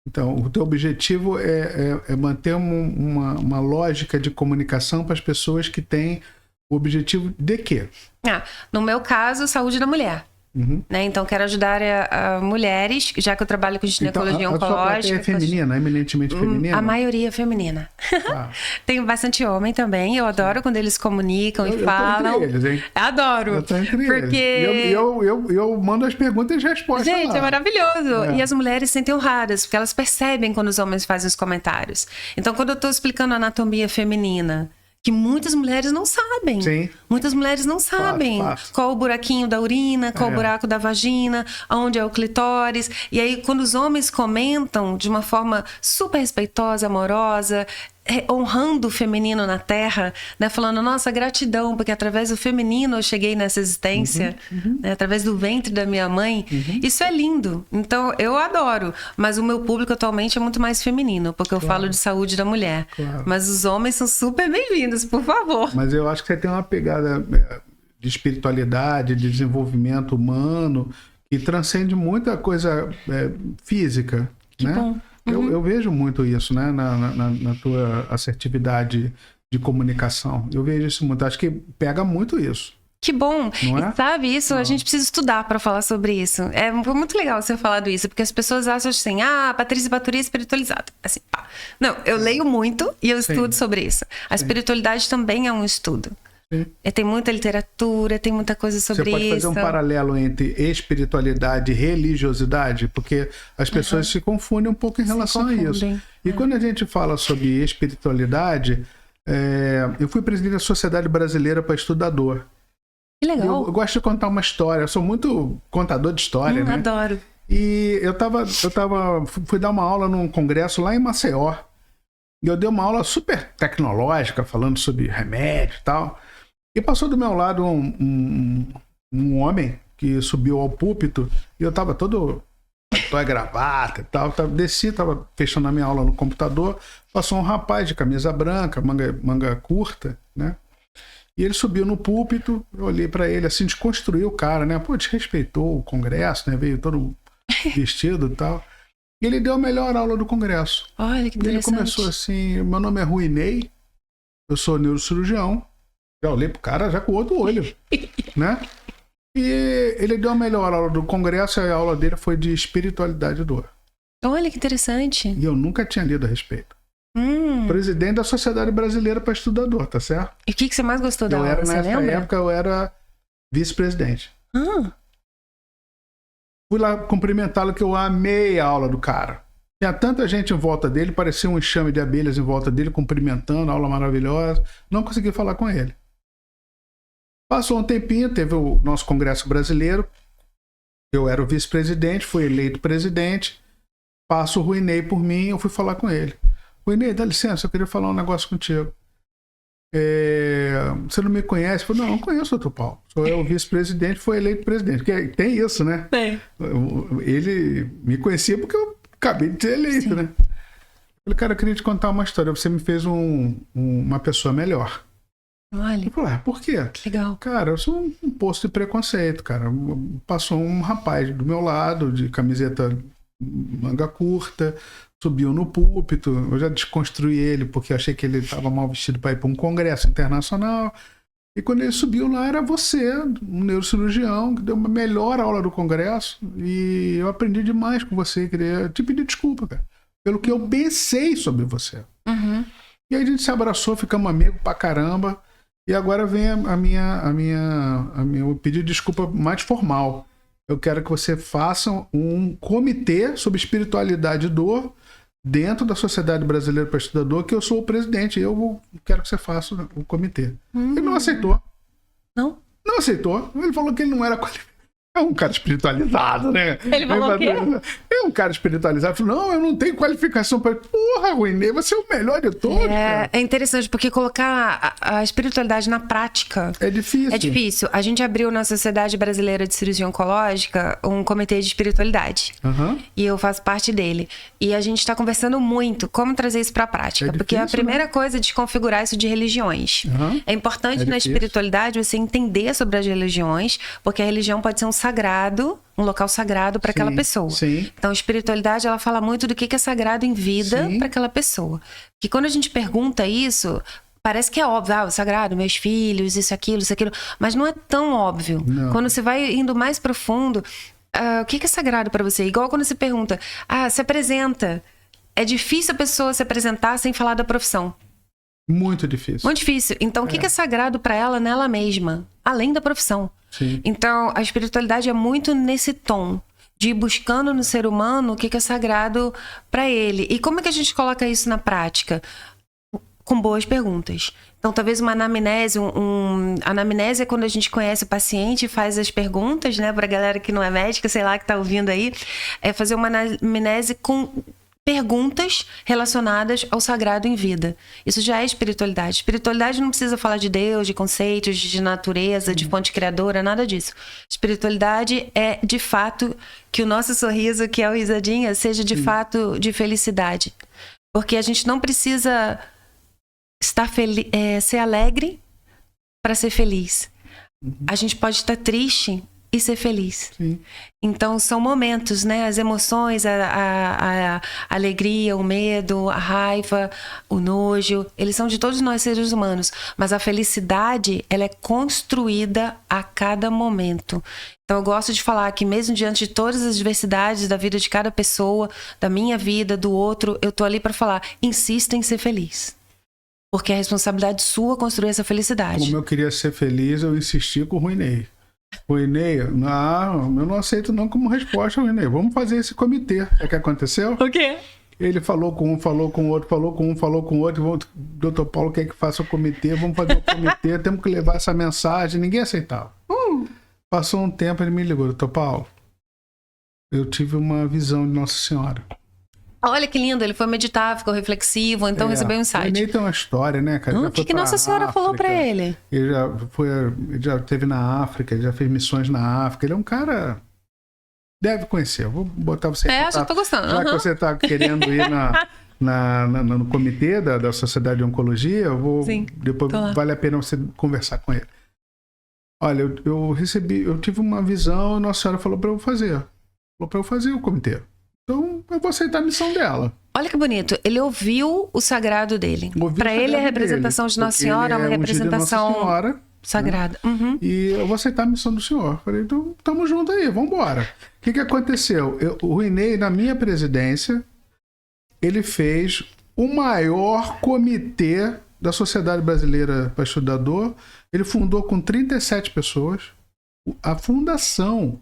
Então, o teu objetivo é manter uma lógica de comunicação para as pessoas que têm o objetivo de quê? No meu caso, saúde da mulher. Né? Então, quero ajudar a mulheres, já que eu trabalho com ginecologia oncológica. A sua é feminina, eminentemente feminina? A maioria é feminina. Tem bastante homem também. Eu adoro quando eles comunicam e falam. Eu tô entre eles, hein? Adoro. Eu tô entre porque... eles. Eu mando as perguntas e respostas. Gente, lá. É maravilhoso. E as mulheres se sentem honradas, porque elas percebem quando os homens fazem os comentários. Então, quando eu tô explicando a anatomia feminina, que muitas mulheres não sabem. Sim. Muitas mulheres não sabem qual o buraquinho da urina, qual o buraco da vagina, onde é o clitóris. E aí, quando os homens comentam de uma forma super respeitosa, amorosa, honrando o feminino na Terra, né? Falando, nossa, gratidão, porque através do feminino eu cheguei nessa existência, né? Através do ventre da minha mãe. Isso é lindo. Então, eu adoro. Mas o meu público atualmente é muito mais feminino, porque eu falo de saúde da mulher. Mas os homens são super bem-vindos, por favor. Mas eu acho que você tem uma pegada de espiritualidade, de desenvolvimento humano, que transcende muita coisa física, que né? Bom. Eu vejo muito isso, né? Na tua assertividade de comunicação. Eu vejo isso muito. Acho que pega muito isso. Que bom. Não é? E sabe, isso a gente precisa estudar para falar sobre isso. É muito legal você falar isso, porque as pessoas acham assim, Patrícia Paturi é espiritualizada. Assim, Não, eu leio muito e eu estudo sobre isso. A espiritualidade também é um estudo. Tem muita literatura, tem muita coisa sobre isso. Você pode fazer um paralelo entre espiritualidade e religiosidade, porque as pessoas se confundem um pouco em relação a isso. E quando a gente fala sobre espiritualidade, eu fui presidente da Sociedade Brasileira para Estudador. Que legal. Eu gosto de contar uma história, eu sou muito contador de história, né? Adoro. E fui dar uma aula num congresso lá em Maceió. E eu dei uma aula super tecnológica, falando sobre remédio e tal. E passou do meu lado um homem que subiu ao púlpito e eu tava todo gravata e tal. Desci, tava fechando a minha aula no computador. Passou um rapaz de camisa branca, manga curta, né? E ele subiu no púlpito, eu olhei pra ele assim, desconstruiu o cara, né? Pô, desrespeitou o congresso, né? Veio todo vestido e tal. E ele deu a melhor aula do congresso. Olha que interessante. Ele começou assim, meu nome é Ruinei, eu sou neurocirurgião. Já olhei pro cara já com o outro olho, né? E ele deu a melhor aula do congresso e a aula dele foi de espiritualidade e dor. Olha que interessante. E eu nunca tinha lido a respeito. Presidente da Sociedade Brasileira para Estudador, tá certo? E o que você mais gostou da aula, você lembra? Nessa época eu era vice-presidente. Fui lá cumprimentá-lo que eu amei a aula do cara. Tinha tanta gente em volta dele, parecia um enxame de abelhas em volta dele, cumprimentando, aula maravilhosa. Não consegui falar com ele. Passou um tempinho, teve o nosso Congresso Brasileiro, eu era o vice-presidente, fui eleito presidente, passa o Ruinei por mim, eu fui falar com ele. Ruinei, dá licença, eu queria falar um negócio contigo. Você não me conhece? Eu falei, não conheço o Dr. Paulo. Sou eu o vice-presidente, foi eleito presidente. Tem isso, né? Ele me conhecia porque eu acabei de ser eleito, Sim. né? Eu falei, cara, eu queria te contar uma história. Você me fez uma pessoa melhor. Olha. Eu falei, por quê? Que legal. Cara, eu sou um posto de preconceito, cara. Passou um rapaz do meu lado, de camiseta manga curta, subiu no púlpito, eu já desconstruí ele porque achei que ele estava mal vestido para ir para um congresso internacional, e quando ele subiu lá era você, um neurocirurgião que deu uma melhor aula do congresso, e eu aprendi demais com você, queria te pedir desculpa, cara, pelo que eu pensei sobre você. Uhum. E aí a gente se abraçou, ficamos amigos pra caramba, e agora vem a minha pedido de desculpa mais formal. Eu quero que você faça um comitê sobre espiritualidade e dor dentro da Sociedade Brasileira para Estudador, que eu sou o presidente. Eu quero que você faça o comitê. Ele não aceitou. Não? Não aceitou. Ele falou que ele não era qualificado. É um cara espiritualizado, né? Ele falou o quê? É um cara espiritualizado. Falou, não, eu não tenho qualificação para... Porra, Ruinei, você é o melhor de todos, cara. É interessante, porque colocar a espiritualidade na prática... É difícil. É difícil. A gente abriu na Sociedade Brasileira de Cirurgia Oncológica um comitê de espiritualidade. Uhum. E eu faço parte dele. E a gente está conversando muito como trazer isso para a prática. É porque difícil, a primeira coisa é desconfigurar isso de religiões. Uhum. É importante na espiritualidade você entender sobre as religiões, porque a religião pode ser um sagrado, um local sagrado para aquela pessoa. Sim. Então, a espiritualidade, ela fala muito do que é sagrado em vida para aquela pessoa. Porque quando a gente pergunta isso, parece que é óbvio, o sagrado, meus filhos, isso, aquilo, mas não é tão óbvio. Não. Quando você vai indo mais profundo, o que é sagrado para você? Igual quando você pergunta, se apresenta. É difícil a pessoa se apresentar sem falar da profissão. Muito difícil. Muito difícil. Então, o que é sagrado para ela nela mesma, além da profissão? Sim. Então, a espiritualidade é muito nesse tom de ir buscando no ser humano o que é sagrado para ele. E como é que a gente coloca isso na prática? Com boas perguntas. Então, talvez uma anamnese, anamnese é quando a gente conhece o paciente e faz as perguntas, né? Para a galera que não é médica, sei lá, que tá ouvindo aí, é fazer uma anamnese com perguntas relacionadas ao sagrado em vida. Isso já é espiritualidade. Espiritualidade não precisa falar de Deus, de conceitos, de natureza, de fonte criadora, nada disso. Espiritualidade é, de fato, que o nosso sorriso, que é o risadinha, seja de fato de felicidade. Porque a gente não precisa ser alegre para ser feliz. A gente pode estar triste e ser feliz. Sim. Então, são momentos, né? As emoções, a alegria, o medo, a raiva, o nojo, eles são de todos nós seres humanos. Mas a felicidade, ela é construída a cada momento. Então, eu gosto de falar que mesmo diante de todas as diversidades da vida de cada pessoa, da minha vida, do outro, eu tô ali para falar, insista em ser feliz. Porque é a responsabilidade sua construir essa felicidade. Como eu queria ser feliz, eu insisti com o Ruinei. Ruinei, eu não aceito não como resposta, Ruinei. Vamos fazer esse comitê. É o que aconteceu? O quê? Ele falou com um, falou com o outro, falou com um, falou com o outro. Doutor Paulo quer que faça o comitê, vamos fazer o comitê, temos que levar essa mensagem. Ninguém aceitava. Passou um tempo, ele me ligou, doutor Paulo, eu tive uma visão de Nossa Senhora. Olha que lindo, ele foi meditar, ficou reflexivo, então recebeu um insight. Ele tem uma história, né, cara? O que Nossa Senhora falou pra ele? Ele já esteve na África, ele já fez missões na África. Ele é um cara... Deve conhecer. Eu vou botar você... Já tô gostando. Já que você tá querendo ir no comitê da Sociedade de Oncologia, eu vou... Sim, depois vale a pena você conversar com ele. Olha, eu tive uma visão e Nossa Senhora falou pra eu fazer. Falou pra eu fazer o comitê. Então, eu vou aceitar a missão dela. Olha que bonito. Ele ouviu o sagrado dele. Para ele, a representação de Nossa Senhora é uma representação sagrada. Uhum. E eu vou aceitar a missão do senhor. Falei, então, tamo junto aí, vamos embora. O que aconteceu? O Ruinei, na minha presidência, ele fez o maior comitê da Sociedade Brasileira para Estudador. Ele fundou com 37 pessoas a fundação.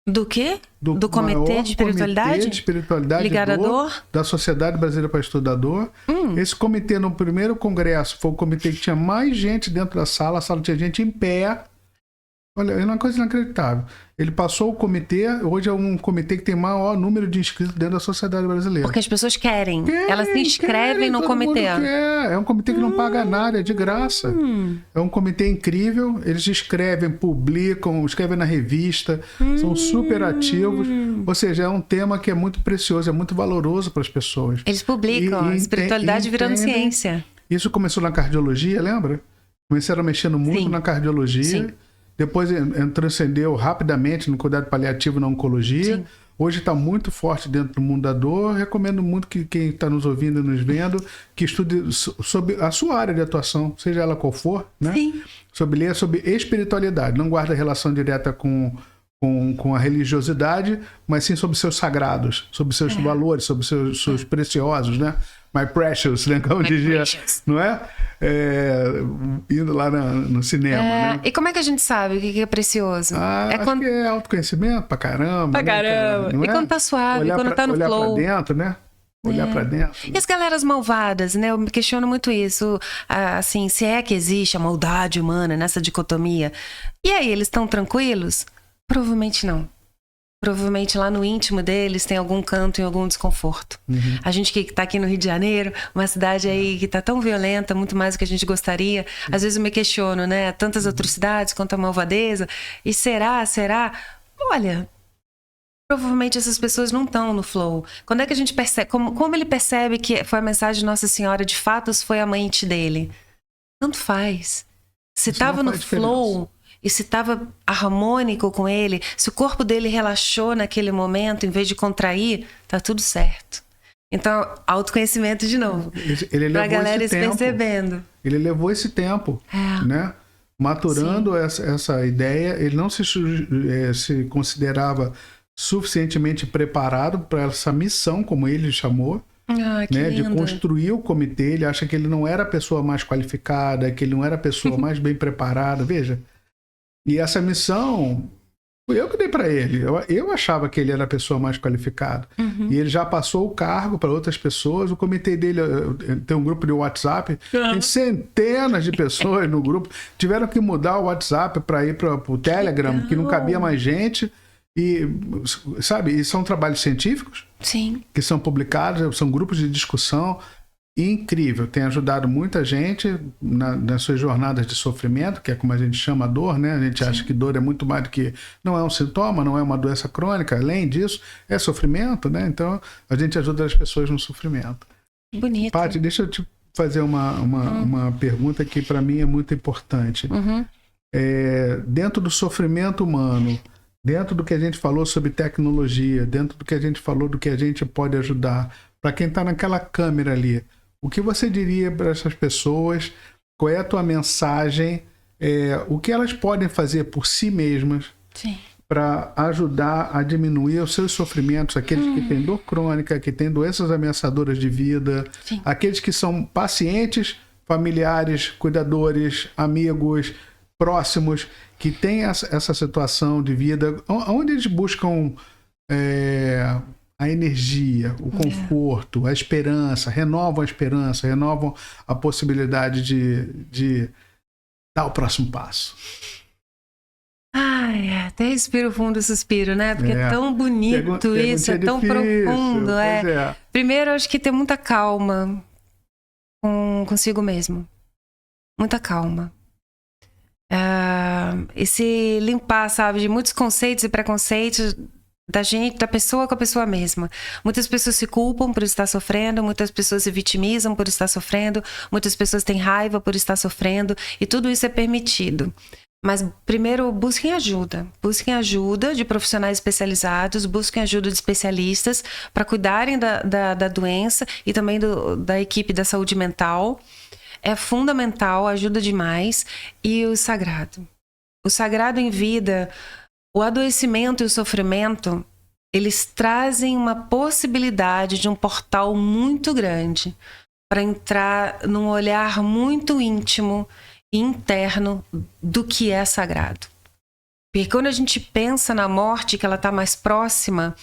Do quê? Do Comitê de Espiritualidade? Comitê de Espiritualidade ligado à dor? Da Sociedade Brasileira para Estudador. Esse comitê, no primeiro congresso, foi o comitê que tinha mais gente dentro da sala. A sala tinha gente em pé. Olha, é uma coisa inacreditável. Ele passou o comitê, hoje é um comitê que tem maior número de inscritos dentro da sociedade brasileira. Porque as pessoas querem. Elas se inscrevem no todo comitê. mundo quer. É um comitê que não paga nada, é de graça. É um comitê incrível, eles escrevem, publicam, escrevem na revista, são super ativos. Ou seja, é um tema que é muito precioso, é muito valoroso para as pessoas. Eles publicam, a espiritualidade virando ciência. Isso começou na cardiologia, lembra? Começaram mexendo muito na cardiologia. Sim. Depois transcendeu rapidamente no cuidado paliativo na oncologia. Sim. Hoje está muito forte dentro do mundo da dor. Recomendo muito que quem está nos ouvindo e nos vendo que estude sobre a sua área de atuação, seja ela qual for, né? Sim. Ler sobre espiritualidade. Não guarda relação direta com a religiosidade, mas sim sobre seus sagrados, sobre seus valores, sobre seus preciosos, né? My precious, né? Como dizia, não é? Indo lá no cinema, né? E como é que a gente sabe o que é precioso? Acho que é autoconhecimento pra caramba. Pra caramba. Né? E quando tá suave, quando tá no flow. Olhar pra dentro, né? Olhar pra dentro. E as galeras malvadas, né? Eu me questiono muito isso. Assim, se é que existe a maldade humana nessa dicotomia. E aí, eles estão tranquilos? Provavelmente não. Provavelmente lá no íntimo deles tem algum canto e algum desconforto. A gente que está aqui no Rio de Janeiro, uma cidade aí que está tão violenta, muito mais do que a gente gostaria. Às vezes eu me questiono, né? Tantas atrocidades quanto a malvadeza. E será? Olha, provavelmente essas pessoas não estão no flow. Quando é que a gente percebe? Como ele percebe que foi a mensagem de Nossa Senhora, de fato foi a mente dele? Tanto faz. Se estava no flow... E se estava harmônico com ele, se o corpo dele relaxou naquele momento, em vez de contrair, tá tudo certo. Então, autoconhecimento de novo. Para a galera se percebendo. Ele levou esse tempo, né? Maturando essa ideia. Ele não se considerava suficientemente preparado para essa missão, como ele chamou. Né, de construir o comitê. Ele acha que ele não era a pessoa mais qualificada, que ele não era a pessoa mais bem preparada. Veja. E essa missão, fui eu que dei para ele. Eu achava que ele era a pessoa mais qualificada. E ele já passou o cargo para outras pessoas. O comitê dele tem um grupo de WhatsApp. Tem centenas de pessoas no grupo. Tiveram que mudar o WhatsApp para ir para o Telegram, que não cabia mais gente. E, sabe, e são trabalhos científicos. Sim. Que são publicados, são grupos de discussão. Incrível, tem ajudado muita gente nas suas jornadas de sofrimento, que é como a gente chama a dor, né? A gente acha que dor é muito mais do que... Não é um sintoma, não é uma doença crônica, além disso, é sofrimento, né? Então, a gente ajuda as pessoas no sofrimento. Bonito. Paty, deixa eu te fazer uma pergunta que para mim é muito importante. Dentro do sofrimento humano, dentro do que a gente falou sobre tecnologia, dentro do que a gente falou do que a gente pode ajudar, para quem está naquela câmera ali, o que você diria para essas pessoas? Qual é a tua mensagem? O que elas podem fazer por si mesmas para ajudar a diminuir os seus sofrimentos? Aqueles que têm dor crônica, que têm doenças ameaçadoras de vida, aqueles que são pacientes, familiares, cuidadores, amigos, próximos, que têm essa situação de vida, onde eles buscam... a energia, o conforto, a esperança, renovam a possibilidade de dar o próximo passo. Ai, até respiro fundo e suspiro, né? Porque é tão bonito isso, é tão profundo. Primeiro, acho que ter muita calma consigo mesmo. Muita calma. E se limpar, sabe, de muitos conceitos e preconceitos da gente, da pessoa com a pessoa mesma. Muitas pessoas se culpam por estar sofrendo, muitas pessoas se vitimizam por estar sofrendo, muitas pessoas têm raiva por estar sofrendo, e tudo isso é permitido. Mas primeiro busquem ajuda de profissionais especializados, busquem ajuda de especialistas para cuidarem da doença e também da equipe da saúde mental. É fundamental, ajuda demais. E o sagrado em vida. O adoecimento e o sofrimento, eles trazem uma possibilidade de um portal muito grande para entrar num olhar muito íntimo e interno do que é sagrado. Porque quando a gente pensa na morte, que ela está mais próxima,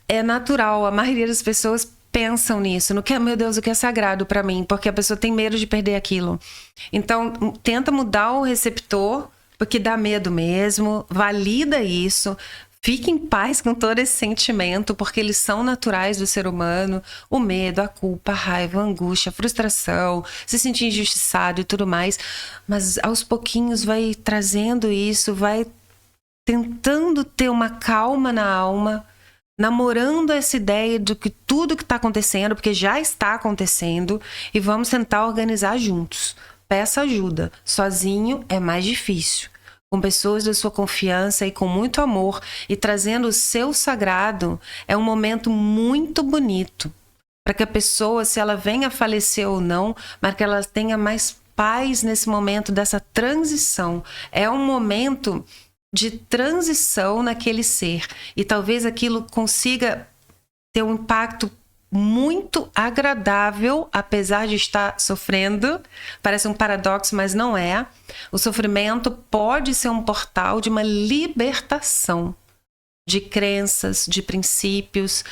é natural, a maioria das pessoas pensam nisso, no que, meu Deus, o que é sagrado para mim, porque a pessoa tem medo de perder aquilo. Então, tenta mudar o receptor porque dá medo mesmo, valida isso. Fique em paz com todo esse sentimento, porque eles são naturais do ser humano. O medo, a culpa, a raiva, a angústia, a frustração, se sentir injustiçado e tudo mais. Mas aos pouquinhos vai trazendo isso, vai tentando ter uma calma na alma, namorando essa ideia de que tudo que está acontecendo, porque já está acontecendo, e vamos tentar organizar juntos. Peça ajuda. Sozinho é mais difícil. Com pessoas da sua confiança e com muito amor e trazendo o seu sagrado, é um momento muito bonito para que a pessoa, se ela venha a falecer ou não, mas que ela tenha mais paz nesse momento dessa transição. É um momento de transição naquele ser e talvez aquilo consiga ter um impacto muito agradável, apesar de estar sofrendo. Parece um paradoxo, mas não é. O sofrimento pode ser um portal de uma libertação de crenças, de princípios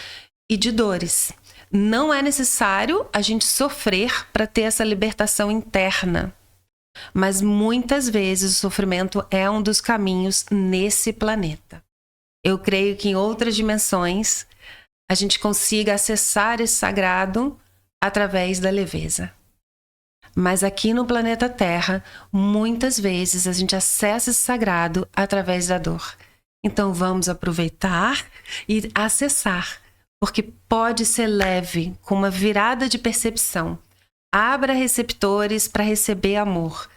e de dores. Não é necessário a gente sofrer para ter essa libertação interna. Mas muitas vezes o sofrimento é um dos caminhos nesse planeta. Eu creio que em outras dimensões a gente consiga acessar esse sagrado através da leveza. Mas aqui no planeta Terra, muitas vezes a gente acessa esse sagrado através da dor. Então vamos aproveitar e acessar, porque pode ser leve, com uma virada de percepção. Abra receptores para receber amor.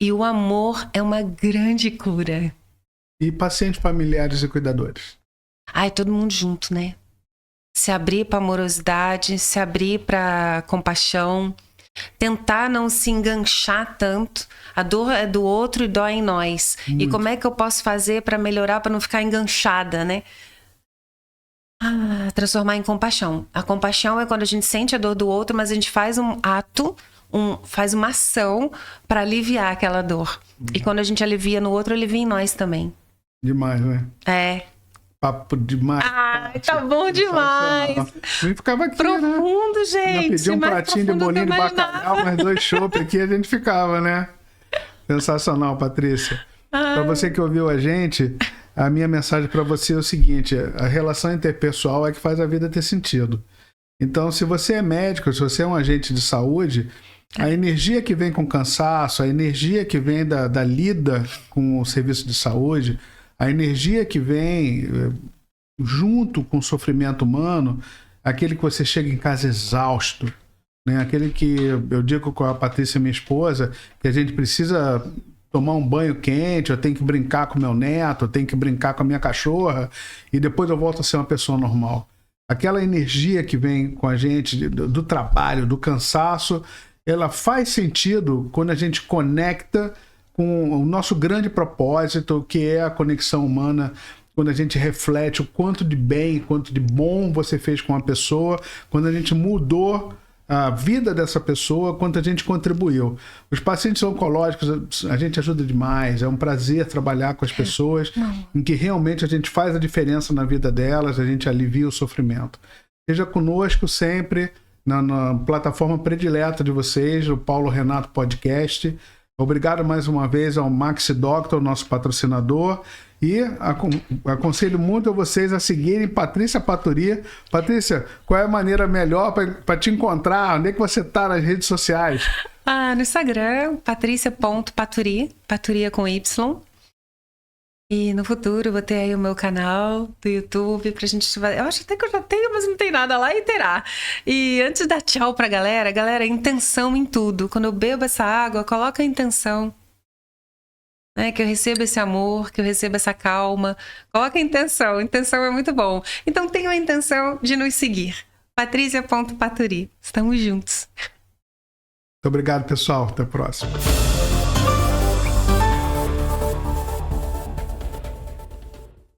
E o amor é uma grande cura. E pacientes familiares e cuidadores? Ai, todo mundo junto, né? Se abrir para amorosidade, se abrir para compaixão, tentar não se enganchar tanto. A dor é do outro e dói em nós. Muito. E como é que eu posso fazer para melhorar, para não ficar enganchada, né? Transformar em compaixão. A compaixão é quando a gente sente a dor do outro, mas a gente faz um ato, faz uma ação para aliviar aquela dor. E quando a gente alivia no outro, alivia em nós também. Demais, né? É. Papo demais. Tá bom demais. Eu ficava aqui, profundo, né? gente. Pedir um pratinho de bolinho de bacalhau, mais 2 chopp aqui, a gente ficava, né? Sensacional, Patrícia. Para você que ouviu a gente, a minha mensagem para você é o seguinte: a relação interpessoal é que faz a vida ter sentido. Então, se você é médico, se você é um agente de saúde, a energia que vem com cansaço, a energia que vem da lida com o serviço de saúde, a energia que vem junto com o sofrimento humano, aquele que você chega em casa exausto, né? Aquele que eu digo com a Patrícia, minha esposa, que a gente precisa tomar um banho quente, eu tenho que brincar com meu neto, eu tenho que brincar com a minha cachorra e depois eu volto a ser uma pessoa normal. Aquela energia que vem com a gente do trabalho, do cansaço, ela faz sentido quando a gente conecta com o nosso grande propósito, que é a conexão humana, quando a gente reflete o quanto de bem, quanto de bom você fez com a pessoa, quando a gente mudou a vida dessa pessoa, quanto a gente contribuiu. Os pacientes oncológicos, a gente ajuda demais, é um prazer trabalhar com as pessoas em que realmente a gente faz a diferença na vida delas, a gente alivia o sofrimento. Seja conosco sempre na plataforma predileta de vocês, o Paulo Renato Podcast. Obrigado mais uma vez ao Maxi Doctor, nosso patrocinador, e aconselho muito a vocês a seguirem Patrícia Paturi. Patrícia, qual é a maneira melhor para te encontrar? Onde é que você está nas redes sociais? No Instagram, patricia.paturi, Paturia com Y. E no futuro vou ter aí o meu canal do YouTube pra gente... Eu acho até que eu já tenho, mas não tem nada lá e terá. E antes de dar tchau pra galera, intenção em tudo. Quando eu bebo essa água, coloca a intenção. Né? Que eu receba esse amor, que eu receba essa calma. Coloca a intenção. Intenção é muito bom. Então tenha a intenção de nos seguir. patricia.paturi. Estamos juntos. Muito obrigado, pessoal. Até a próxima.